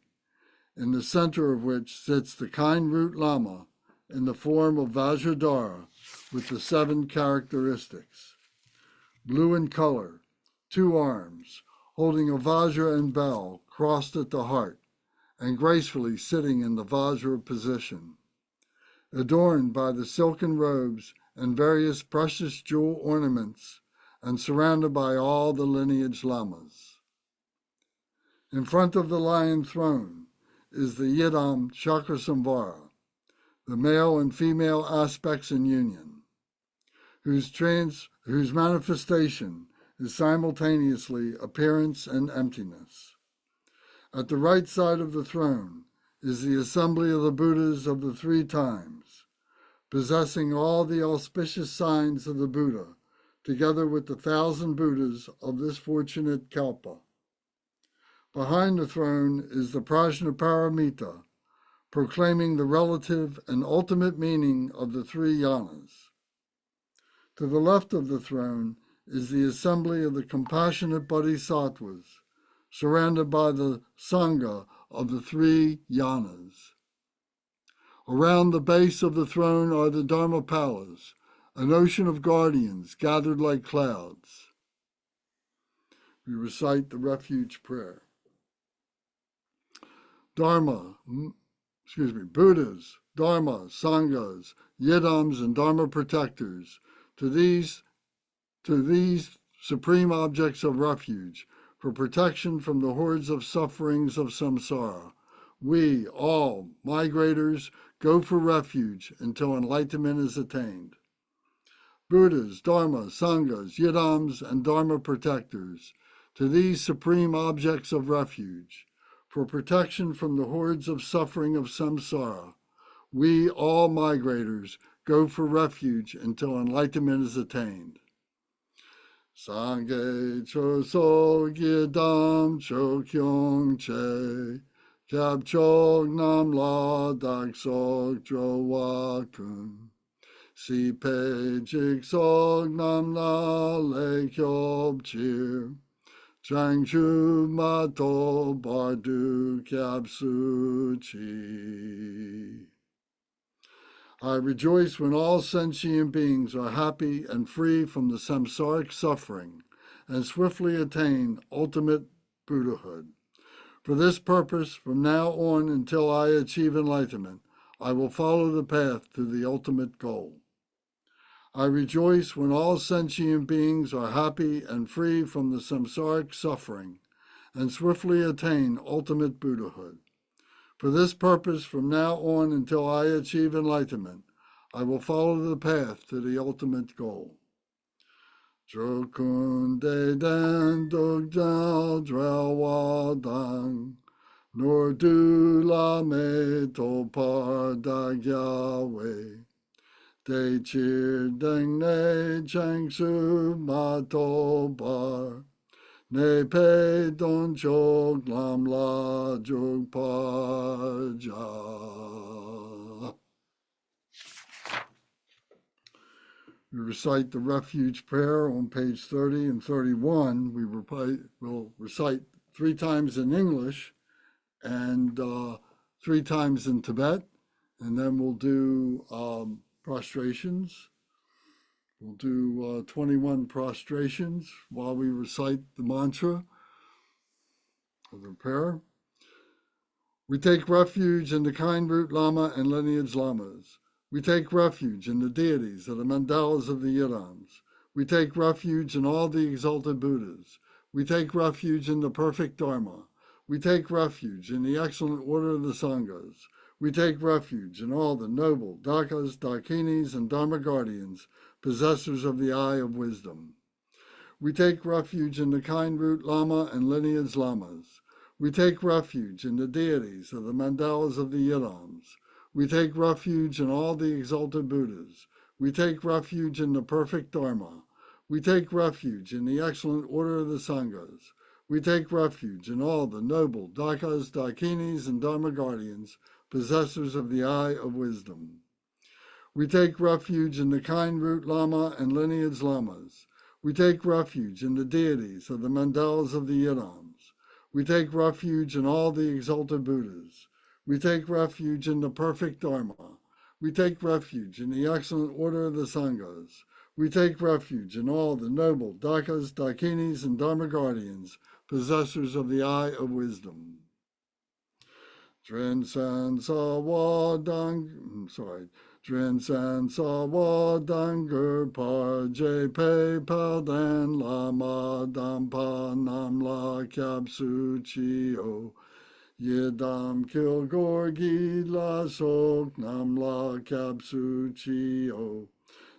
in the center of which sits the kind root Lama in the form of Vajradhara with the 7 characteristics. Blue in color, 2 arms, holding a Vajra and bell crossed at the heart, and gracefully sitting in the Vajra position. Adorned by the silken robes and various precious jewel ornaments, and surrounded by all the lineage lamas. In front of the lion throne is the Yidam Chakrasamvara, the male and female aspects in union, whose manifestation is simultaneously appearance and emptiness. At the right side of the throne is the assembly of the Buddhas of the 3 times, possessing all the auspicious signs of the Buddha, together with the 1,000 Buddhas of this fortunate kalpa. Behind the throne is the Prajnaparamita, proclaiming the relative and ultimate meaning of the 3 yanas. To the left of the throne is the assembly of the compassionate bodhisattvas, surrounded by the Sangha of the 3 yanas. Around the base of the throne are the Dharmapalas, an ocean of guardians gathered like clouds. We recite the refuge prayer. Buddhas, Dharma, Sanghas, Yidams, and Dharma protectors, to these supreme objects of refuge, for protection from the hordes of sufferings of samsara, we, all migrators, go for refuge until enlightenment is attained. Buddhas, Dharma, Sanghas, Yidams, and Dharma protectors, to these supreme objects of refuge, for protection from the hordes of suffering of samsara, we, all migrators, go for refuge until enlightenment is attained. Sangye cho so gyedam cho kyung che, kyab chog nam la dak sok dro wa kun, si pe jik sok nam la le kyob chir, chang chu ma to bardu kyab su chi. I rejoice when all sentient beings are happy and free from the samsaric suffering and swiftly attain ultimate Buddhahood. For this purpose, from now on until I achieve enlightenment, I will follow the path to the ultimate goal. I rejoice when all sentient beings are happy and free from the samsaric suffering and swiftly attain ultimate Buddhahood. For this purpose, from now on until I achieve enlightenment, I will follow the path to the ultimate goal. Drikung den dogjal drel wadang, nor du la me to par da Yahweh, De Chir Deng Ne Chang Su Ma To Bar Ne Pe Don Chok Lam La Jog Pa Ja. We recite the refuge prayer on page 30 and 31. We'll recite 3 times in English and 3 times in Tibet, and then we'll do prostrations. We'll do 21 prostrations while we recite the mantra of the prayer. We take refuge in the kind root Lama and lineage Lamas. We take refuge in the deities of the mandalas of the Yidams. We take refuge in all the exalted Buddhas. We take refuge in the perfect Dharma. We take refuge in the excellent order of the Sanghas. We take refuge in all the noble Dakas, Dakinis, and Dharma guardians, possessors of the eye of wisdom. We take refuge in the kind root Lama and lineage Lamas. We take refuge in the deities of the mandalas of the Yidams. We take refuge in all the exalted Buddhas. We take refuge in the perfect Dharma. We take refuge in the excellent order of the Sanghas. We take refuge in all the noble Dakas, Dakinis, and Dharma guardians, possessors of the eye of wisdom. We take refuge in the kind root Lama and lineage Lamas. We take refuge in the deities of the mandalas of the Yidams. We take refuge in all the exalted Buddhas. We take refuge in the perfect Dharma. We take refuge in the excellent order of the Sanghas. We take refuge in all the noble Dakas, Dakinis, and Dharma guardians, possessors of the eye of wisdom. Dren San Sawa Dren San Sawa Danger Par Je Pe Pal Dan Lama Dampa Nam La Kyab Su Chi O Yedam Kil Gorgi La Sok Nam La Kyab Su Chi O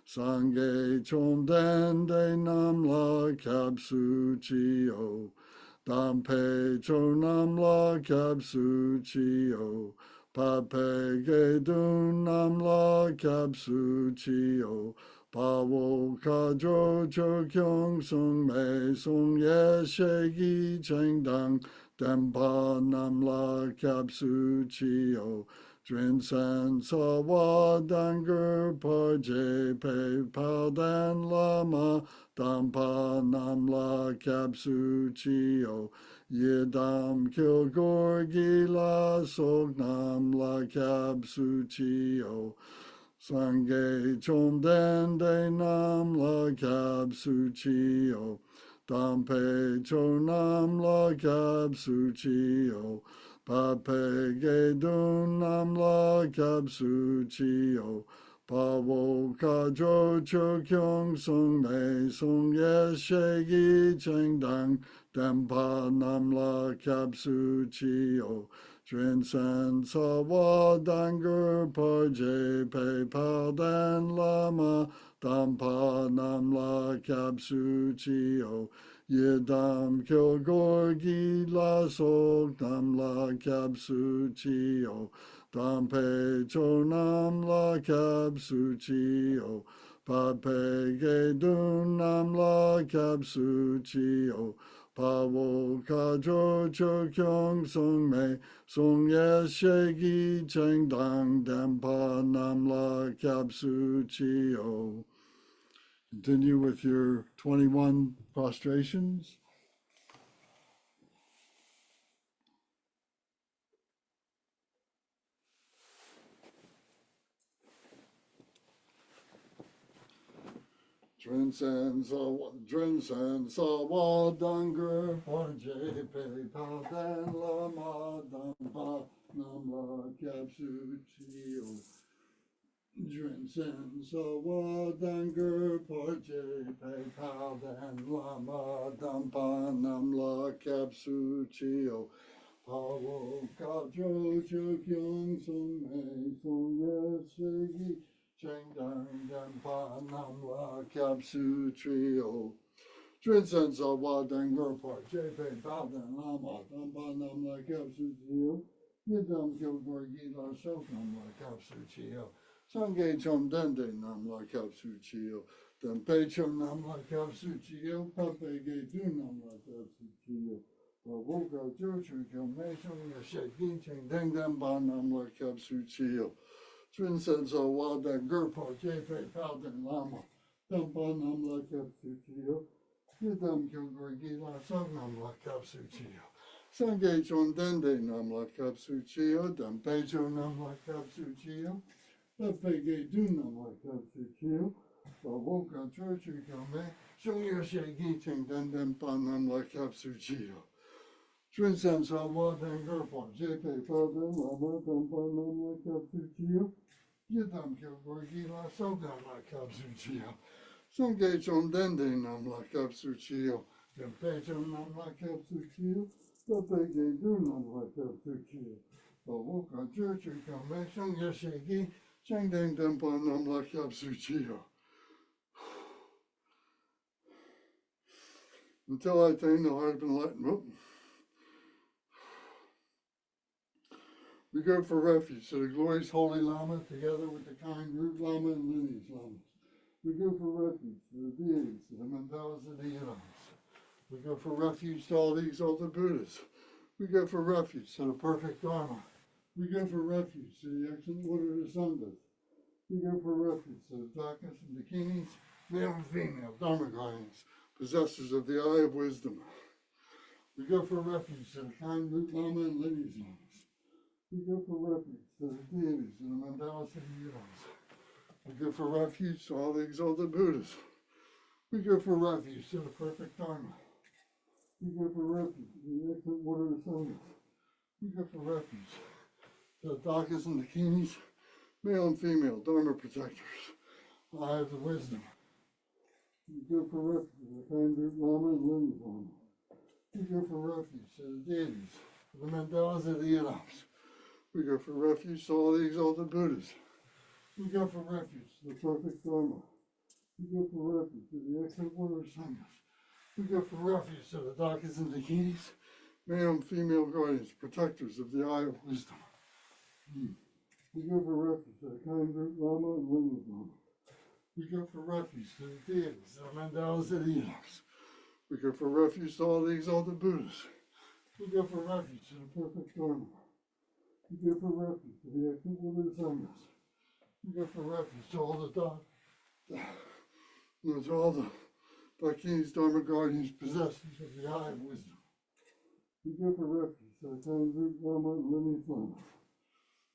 Sangye Chom Dan De Nam La Kyab Su Chi O Dam Pe Cho Nam La Kyab Su Chi O Pa Pe Ge Dun Nam La Kyab Su Chi O Pa Wo Ka Jo Cho Kyung Sung Me Sung Ye She Gi Cheng Dang Dem Pa Nam La Kyab Su Chi O Dren San Sa Wa Danger Pa Je Pe Pa Dan Lama Dam Pa Nam La Kyab Su Chi O Yedam Kil Gorgi La Sok Nam La Kyab Su Chi O Sangye Chom Den De Nam La Kyab Su Chi O Dam Pe Cho Nam La Kyab Su Chi O Pa Pe Ge Dun Nam La Kyab Su Chi O Pa Wo Ka Jo Cho Kyung Sung Me Sung Ye She Gi Cheng Dang Dem Pa Nam La Kyab Su Chi O Dren San Sa Wa Danger Par Je Pe Pa Dan Lama Dam Pa Nam La Kyab Su Chi O Yedam Kil Gorgi La Sok Nam La Kyab Su Chi O Dam Pe Cho Nam La Kyab Su Chi O Pa Pe Ge Dun Nam La Kyab Su Chi O Pa Wo Ka Jo Cho Kyung Sung Me Sung Ye She Gi Cheng Dang Dem Pa Nam La Kyab Su Chi O. Continue with your 21 prostrations. Dren San Sa Wa Danger Par Je Pe Pa Dan Lama Dam Pa Nam La Kyab Su Chi O Dren San Sa Wa Danger Par Je Pe Pa Dan Lama Dam Pa Nam La Kyab Su Chi O Pa Wo Ka Jo Cho Kyung Sung Me Sung Ye Se Gi Cheng Dang Dem Pa Nam La Kyab Su Chi O Dren San Sa Wa Danger Par Je Pe Pa Dan Lama Dam Pa Nam La Kyab Su Chi O Yedam Kil Gorgi La Sok Nam La Kyab Su Chi O Sangye chom dende nam la kap su chiyo. Then pe chom nam la kap su chiyo. Pape ge du nam la kap su chiyo. Woka jo chu kyo me shong ya she gin cheng deng dem ba nam la kap su chiyo. Twin sen so wa den gurpo je pe pao den lama. Dam ba nam la kap su chiyo. Yidam kyo gorgi la song nam la kap su chiyo. Sangye chom dende nam la kap su chiyo. Then pe chom nam la kap su chiyo. Pape ge du nam la kap su chiyo. Woka jo chu kyo me shong ya she gin cheng deng dem ba nam la kap su chiyo. Twin sen so wa den gurpo je pe pao den lama. Dam ba nam la kap su chiyo. Yidam kyo gorgi la song nam la kap su chiyo. Sangye chom dende nam la kap su chiyo. Tempe chom nam la kap su chiyo. Pape ge du nam la kap su chiyo. Woka jo chu kyo me shong ya she gi cheng deng dem pa nam la kap su chiyo. Until I attain the heart of enlightenment, we go for refuge to the glorious Holy Lama together with the kind Root Lama and lineage Lamas. We go for refuge to the deities, to the mandalas of the Yidams. We go for refuge to all the exalted Buddhas. We go for refuge to the perfect Dharma. We go for refuge to the excellent order of the Sanghas. We go for refuge to the Dakas and the Kinis, male and female, Dharma guardians, possessors of the eye of wisdom. We go for refuge to the kind Root Lama and lineage Lamas. We go for refuge to the deities and the mandalas of the Yidams. We go for refuge to all the exalted Buddhas. We go for refuge to the perfect Dharma. We go for refuge to the excellent order of the Sanghas. We go for refuge to the Dakas and the Kinis, male and female, Dharma protectors, eye of the wisdom. We go for refuge to the kind Root Lama and lineage Lama. We go for refuge to the deities, to the mandalas of the Yidams. We go for refuge to all the exalted Buddhas. We go for refuge to the perfect Dharma. We go for refuge to the excellent order of Sanghas. We go for refuge to the Dakas and the Kinis, male and female guardians, protectors of the eye of wisdom. We go for refuge to the kind Root Lama and lineage Lama. We go for refuge to the deities, the mandalas of the Yidams. We go for refuge to all the exalted Buddhas. We go for refuge to the perfect Dharma. We go for refuge to the excellent order of Sanghas. We go for refuge to all the Dakinis, Dharma guardians, possessors of the eye of wisdom. We go for refuge to the kind Root Lama and lineage Lama.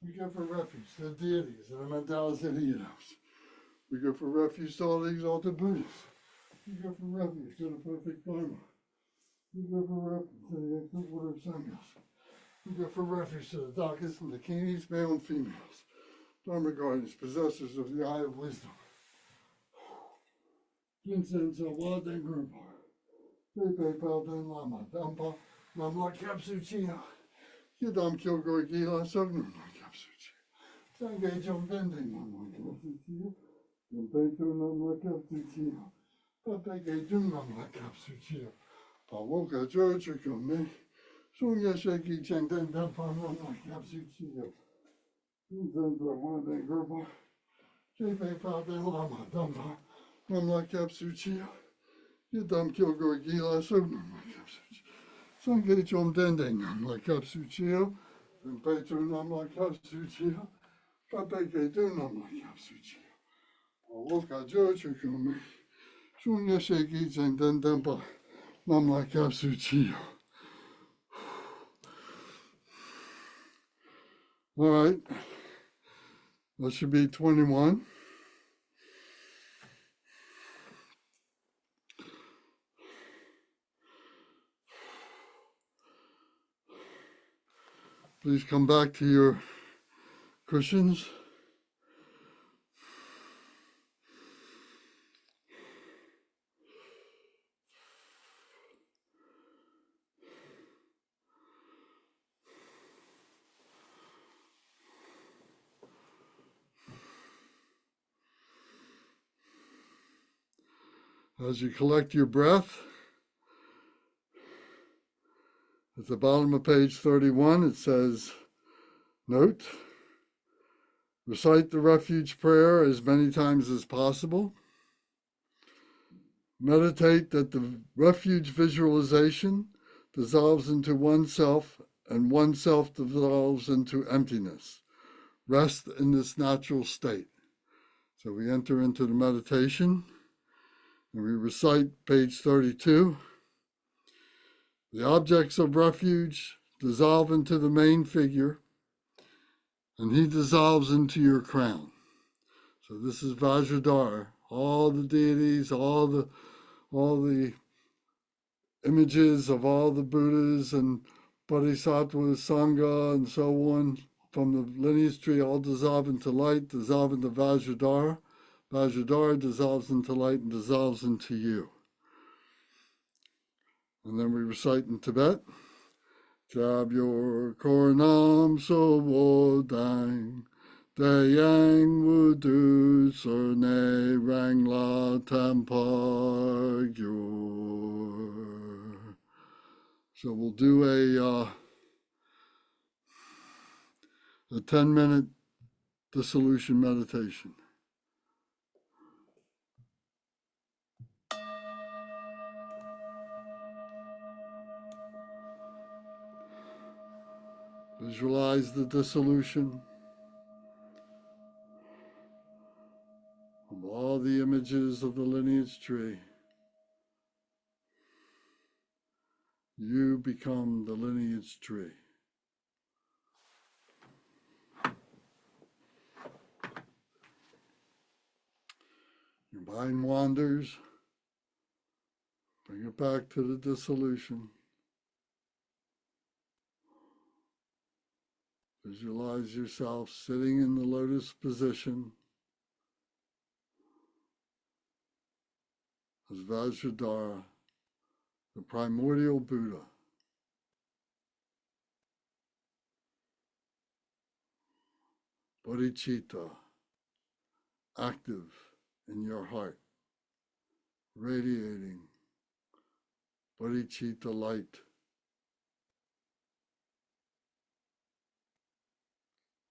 We go for refuge to the deities and the mandalas of the Yidams. We go for refuge to all the exalted Buddhas. We go for refuge to the perfect Dharma. We go for refuge to the excellent order of Sanghas. We go for refuge to the Dakas and the Kinis, male and females, Dharma guardians, possessors of the eye of wisdom. Jinsen so wa den gurpa. Pepe pao den lama. Dampa nam la kap su chiyo. Yidam kyo gorgi la sog nam la kap su chiyo. Sangye chom dende nam la kap su chiyo. Yampe cho nam la kap su chiyo. Pape ge jung nam la kap su chiyo. Pa woka jo chu kyo me. Shong ya she ki cheng den dampa nam la kap su chiyo. Jinsen so wa den gurpa. Pepe pao den lama. Dampa nam la kap su chiyo. Yidam kyo gorgi la sog nam la kap su chiyo. Sangye chom dende nam la kap su chiyo. Yampe cho nam la kap su chiyo. Pape ge du nam la kap su chiyo. Pa woka jo chu kyo me. Shong ya she ki cheng den dampa nam la kap su chiyo. All right, that should be 21. Please come back to your cushions. As you collect your breath, at the bottom of page 31, it says, note, Recite the refuge prayer as many times as possible. Meditate that the refuge visualization dissolves into oneself and oneself dissolves into emptiness. Rest in this natural state. So we enter into the meditation and we recite page 32. The objects of refuge dissolve into the main figure and he dissolves into your crown. So this is Vajradhara. All the deities, all the images of all the Buddhas and Bodhisattvas, Sangha, and so on from the lineage tree all dissolve into light, dissolve into Vajradhara. Vajradhara dissolves into light and dissolves into you. And then we recite in Tibet. Jab your kornam so wodang, dayang wudu serne rang la tampar gyur. So we'll do a 10-minute dissolution meditation. Visualize the dissolution of all the images of the lineage tree. You become the lineage tree. Your mind wanders. Bring it back to the dissolution. Visualize yourself sitting in the lotus position as Vajradhara, the primordial Buddha. Bodhicitta, active in your heart, radiating bodhicitta light,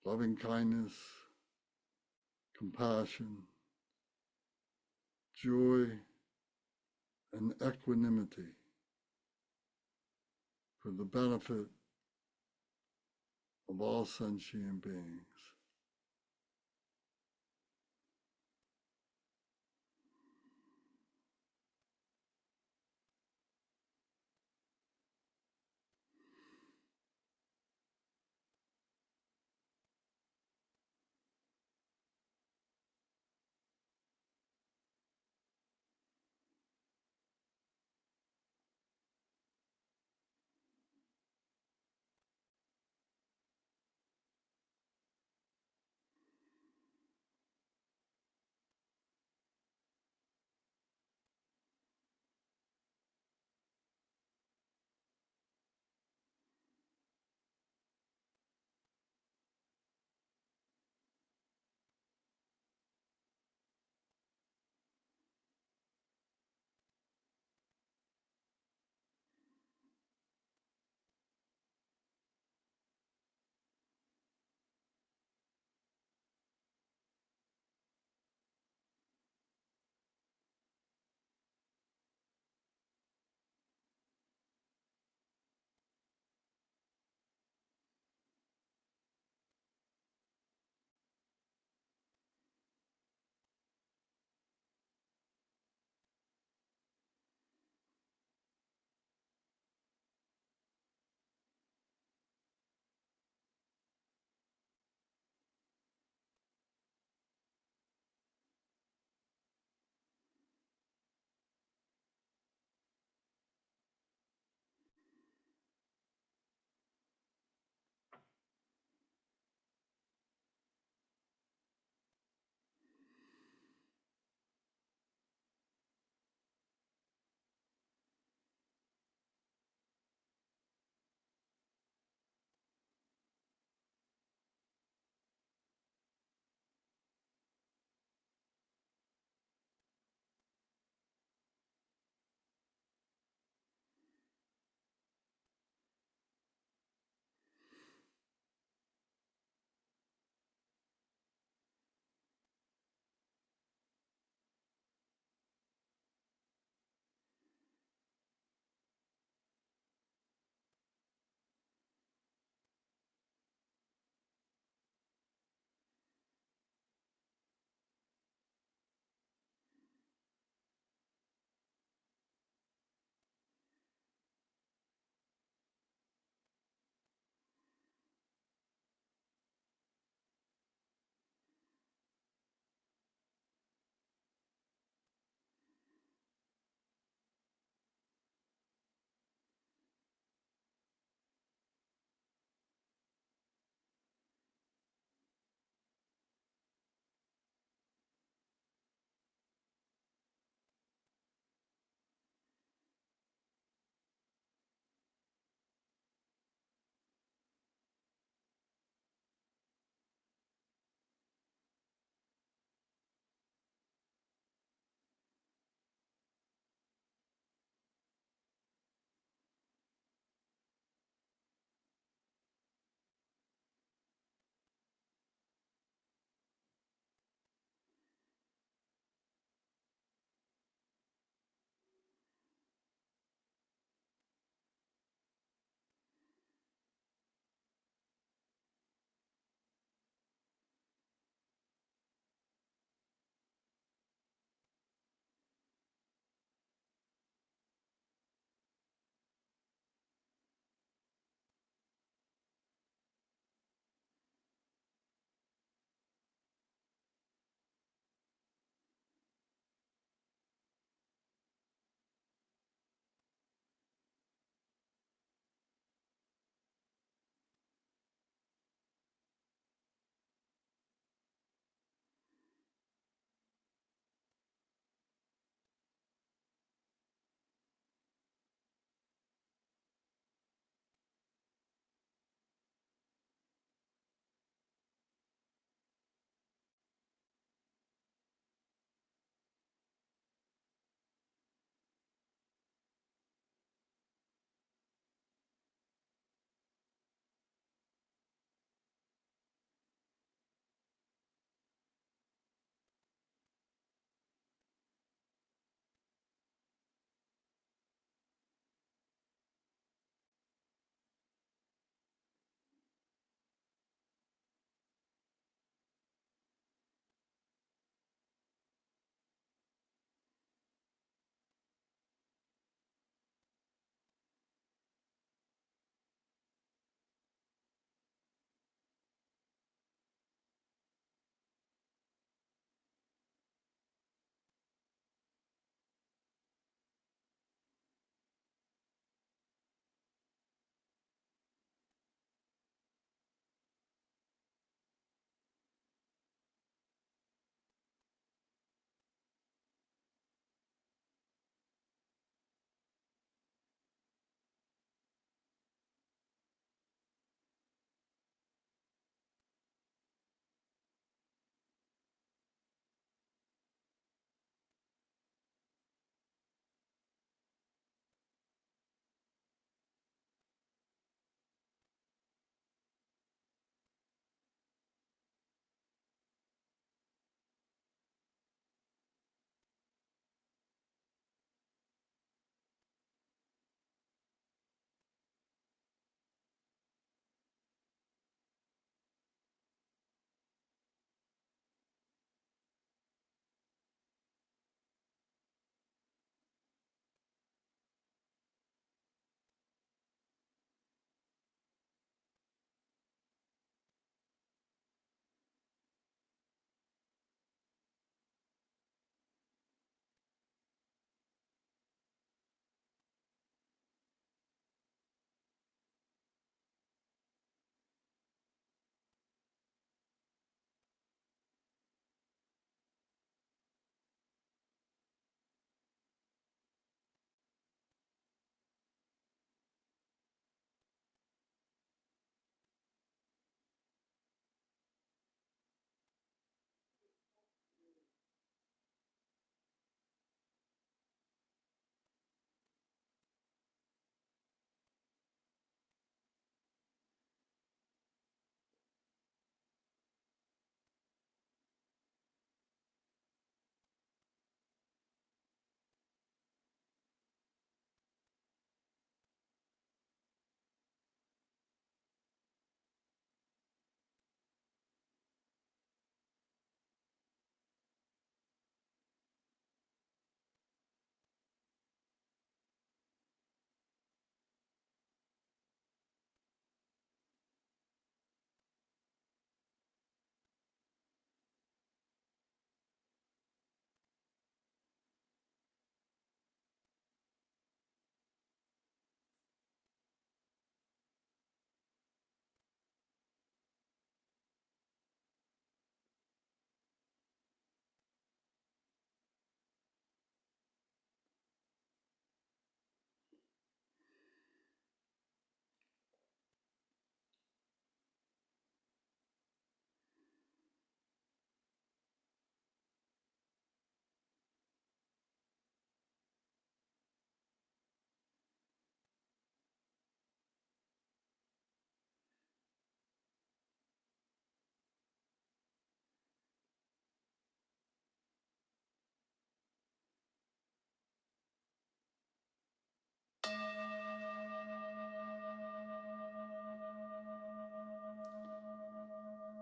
loving kindness, compassion, joy, and equanimity for the benefit of all sentient beings.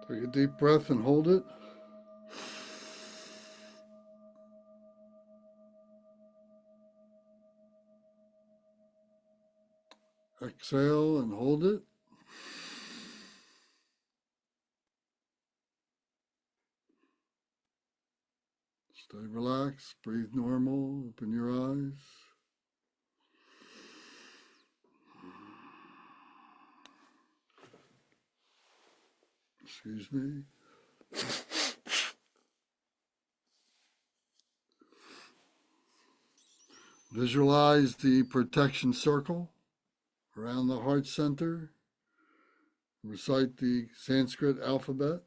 Take a deep breath and hold it. Exhale and hold it. Stay relaxed, breathe normal, open your eyes. Excuse me. Visualize the protection circle around the heart center. Recite the Sanskrit alphabet.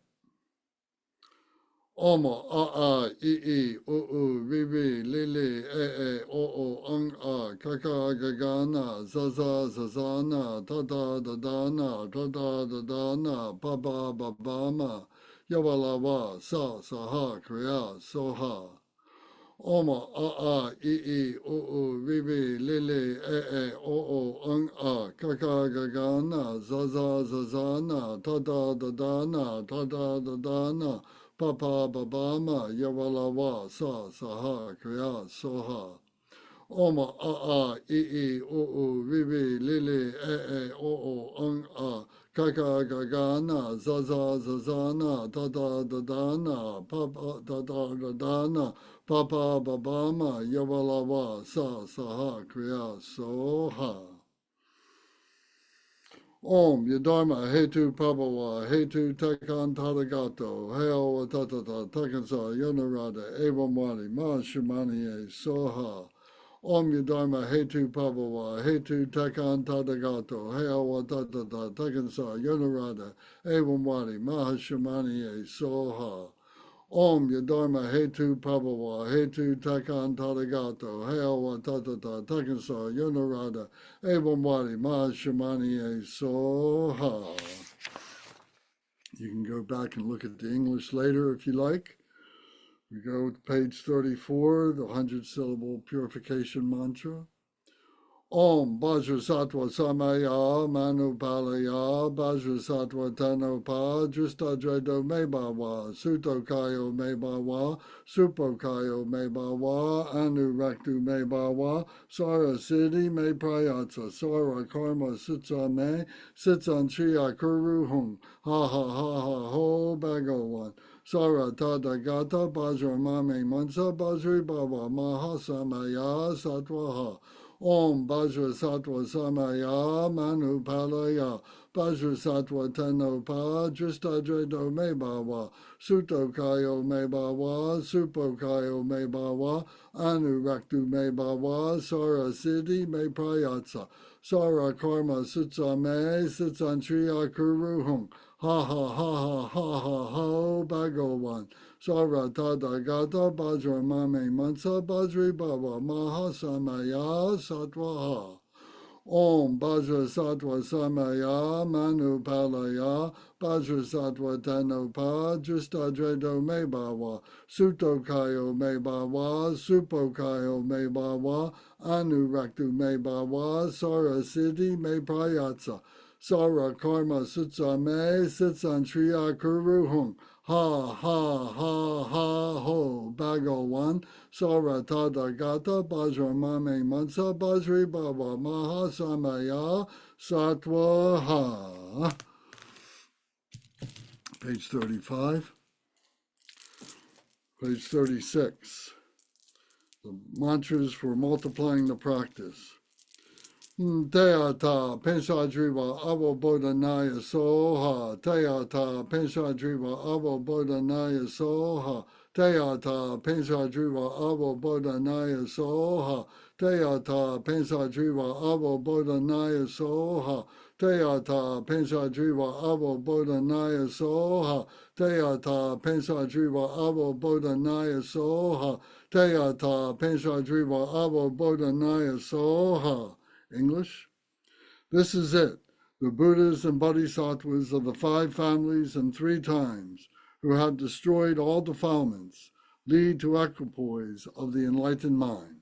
Oma, a, I, u, ribi, lili, o, kaka, gagana, zaza, zazana, tada, dadana, tada, dadana, baba, babama, yawalawa, sa, saha, kriya, soha. Oma, a, I, u, ribi, lili, o, kaka, gagana, zaza, zazana, tada, dadana, tada, dadana, papa, babama, yawalawa, sa, saha, kriya, soha. Oma, a, I, u, ribi, lili, o, kaka, gagana, zaza, zazana, tada, dadana, papa, tada, dadana, papa, babama, yawalawa, sa, saha, kriya, soha. Om Yadharma Hetu Prabhava Hetu Tekan Tadagato Heo Tatata Tekansa Yonarada Evamwadi Ma Shumani Soha. Om Yadharma Hetu Prabhava Hetu Tekan Tadagato Heo Tatata Tekansa Yonarada Evamwadi Ma Shumani Soha. Om Yadharma Hetu Prabhava Hetu Tekan Tadagato Heo Tatata Tekansa Yonarada Evamwadi Ma Shamani Soha. You can go back and look at the English later if you like. We go to page 34, the 100-syllable purification mantra. Om Vajrasattva Samaya Manu Palaya Vajrasattva Tanopa Dristadredo Mebawa Sutokayo Mebawa Supokayo Mebawa Anuraktu Mebawa Sara Siddhi Me Prayatsa Sara Karma Sitsa Me Sitsan Triya Kuru Hung Ha Ha Ha Ha Ho Bhagawan Sara Tadagata Bajra Mame Mansa Bajri Baba Mahasamaya Satwaha Om Vajrasattva Samaya Manu Palaya Vajrasattva Tanopa Dristadredo Mebawa Sutokayo Mebawa Supokayo Mebawa Anuraktu Mebawa Sara Siddhi Me Prayatsa Sara Karma Sitsa Me Sitsan Triya Kuruhung Ha Ha Ha Ha Ha Ha Ho Bhagawan Sara Tadagata Bajra Mame Mansa Bajri Baba Mahasamaya Satwaha Om Bajra Sattva Samaya Manu Palaya Bajra Sattva Tanopa Dristadredo Mebawa Sutokayo Mebawa Supokayo Mebawa Anuraktu Mebawa Sara Siddhi Me Prayatsa Sara Karma Sitsa Me Sitsan Triya Kuruhung Ha Ha Ha Ha Ho Bhagawan Sara Tadagata Bajra Mame Mansa Bajri Baba Mahasamaya Satwaha. Page 35. Page 36. The mantras for multiplying the practice. Teata Pensadriva Avo Bodhanaya Soha. Teata Pensadriva Avo Bodhanaya Soha. Teata Pensadriva Avo Bodhanaya Soha. Teata Pensadriva Avo Bodhanaya Soha. Teata Pensadriva Avo Bodhanaya Soha. Teata Pensadriva Avo Bodhanaya Soha. Teata Pensadriva Avo Bodhanaya Soha. English. This is it, the Buddhas and Bodhisattvas of the 5 families and 3 times, who have destroyed all defilements, lead to equipoise of the enlightened mind.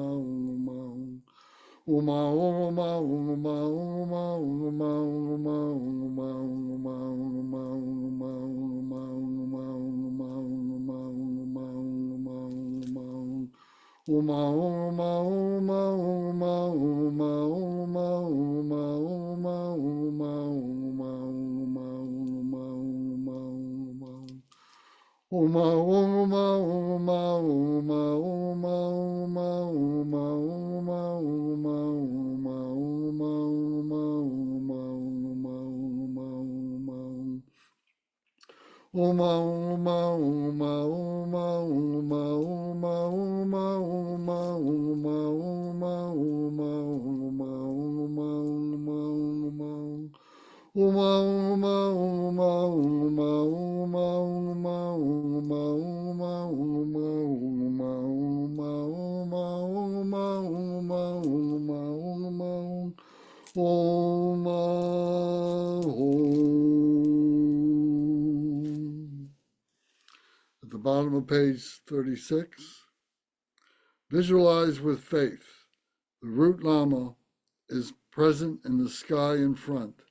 At the bottom of page 36, visualize with faith. The root Lama is present in the sky in front,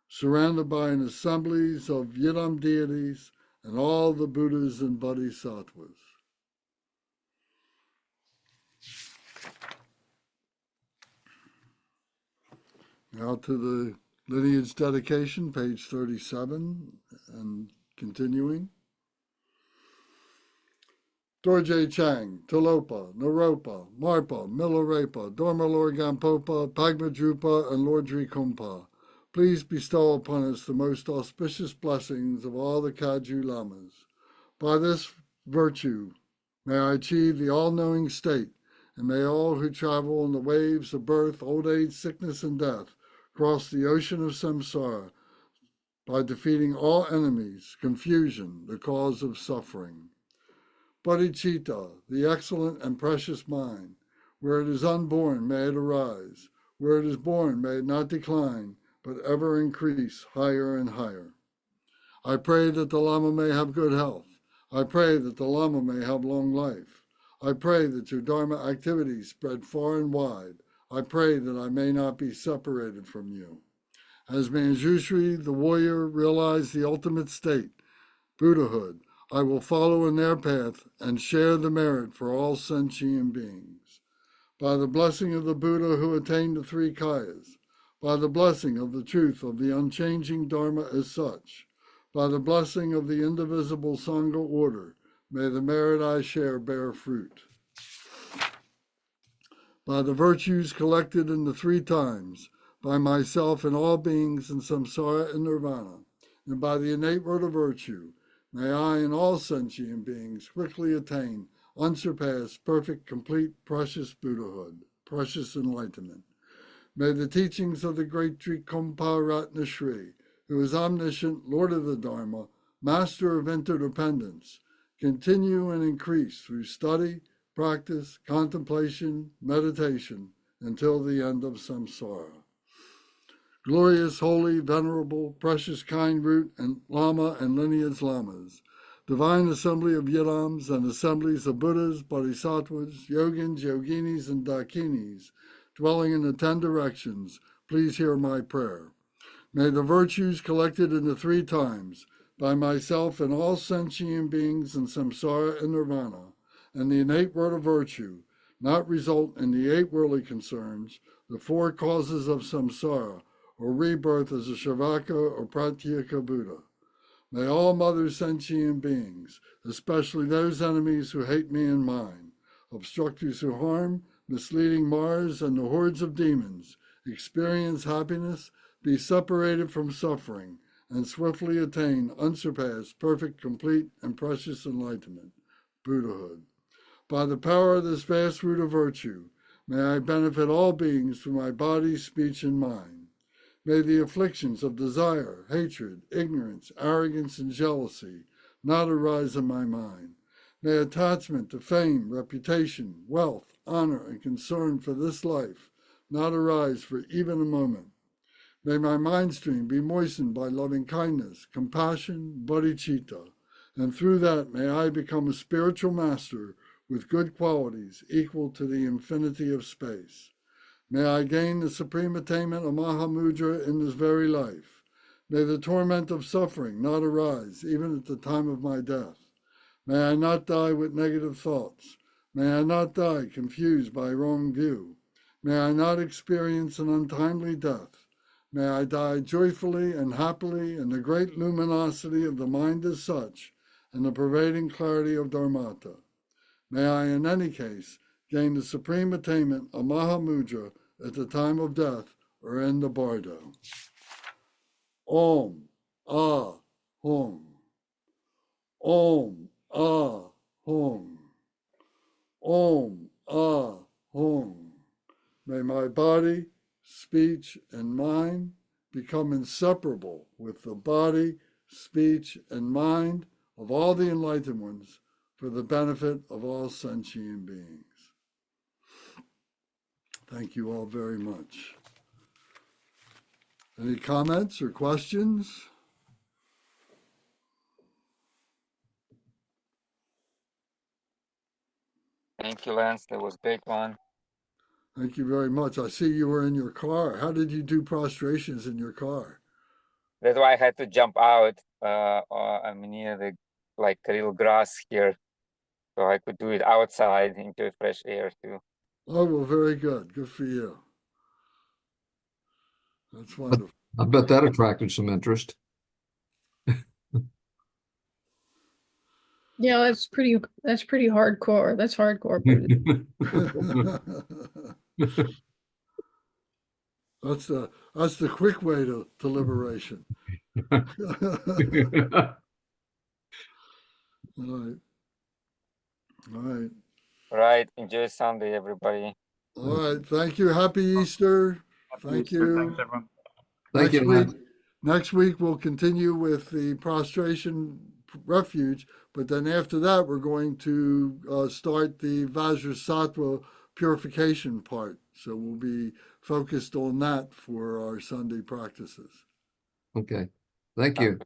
surrounded by an assemblies of Yidam deities and all the Buddhas and Bodhisattvas. Now to the lineage dedication, page 37, and continuing. Dorje Chang, Talopa, Naropa, Marpa, Milarepa, Dormalor Gampopa, Pagmadrupa, and Lord Drikung. Please bestow upon us the most auspicious blessings of all the Kagyu Lamas. By this virtue, may I achieve the all-knowing state, and may all who travel on the waves of birth, old age, sickness, and death cross the ocean of samsara by defeating all enemies, confusion, the cause of suffering. Bodhicitta, the excellent and precious mind, where it is unborn, may it arise. Where it is born, may it not decline, but ever increase higher and higher. I pray that the Lama may have good health. I pray that the Lama may have long life. I pray that your Dharma activities spread far and wide. I pray that I may not be separated from you. As Manjushri, the warrior, realized the ultimate state, Buddhahood, I will follow in their path and share the merit for all sentient beings. By the blessing of the Buddha who attained the three kayas, by the blessing of the truth of the unchanging Dharma as such, by the blessing of the indivisible Sangha order, may the merit I share bear fruit. by the virtues collected in the three times, by myself and all beings in samsara and nirvana, and by the innate word of virtue, may I and all sentient beings quickly attain unsurpassed, perfect, complete, precious Buddhahood, precious enlightenment. May the teachings of the great Drikung Kagyu, who is omniscient, Lord of the Dharma, master of interdependence, continue and increase through study, practice, contemplation, meditation, until the end of samsara. Glorious, holy, venerable, precious, kind root and Lama and lineage Lamas, divine assembly of Yidams and assemblies of Buddhas, Bodhisattvas, Yogins, Yoginis, and Dakinis, dwelling in the 10 directions, please hear my prayer. May the virtues collected in the three times, by myself and all sentient beings in samsara and nirvana, and the innate word of virtue, not result in the 8 worldly concerns, the 4 causes of samsara, or rebirth as a Shavaka or Pratyeka Buddha. May all mother sentient beings, especially those enemies who hate me and mine, obstructors who harm, misleading Mars, and the hordes of demons, experience happiness, be separated from suffering, and swiftly attain unsurpassed, perfect, complete, and precious enlightenment, Buddhahood. By the power of this vast root of virtue, may I benefit all beings through my body, speech, and mind. May the afflictions of desire, hatred, ignorance, arrogance, and jealousy not arise in my mind. May attachment to fame, reputation, wealth, honor, and concern for this life not arise for even a moment. May my mind stream be moistened by loving kindness, compassion, bodhicitta, and through that may I become a spiritual master with good qualities equal to the infinity of space. May I gain the supreme attainment of Mahamudra in this very life. May the torment of suffering not arise even at the time of my death. May I not die with negative thoughts. May I not die confused by wrong view. May I not experience an untimely death. May I die joyfully and happily in the great luminosity of the mind as such and the pervading clarity of Dharmata. May I, in any case, gain the supreme attainment of Mahamudra at the time of death or in the bardo. Om, Ah, Hum. Om, Ah, Hum. Om, Ah, Hum. May my body, speech, and mind become inseparable with the body, speech, and mind of all the enlightened ones for the benefit of all sentient beings. Thank you all very much. Any comments or questions? Thank you, Lance. That was a big one. Thank you very much. I see you were in your car. How did you do prostrations in your car? That's why I had to jump out. I'm near the like a little grass here, so I could do it outside into fresh air too. Oh, well, very good. Good for you. That's wonderful. I bet that attracted some interest. Yeah, that's pretty hardcore. That's hardcore Buddhism. That's the quick way to liberation. All right. All right. All right. Enjoy Sunday, everybody. All right. Thank you. Happy Easter. Thank you. Thanks, everyone. Thank you. Next week we'll continue with the prostration refuge, but then after that we're going to start the Vajrasattva purification part. So we'll be focused on that for our Sunday practices. Okay. Thank you.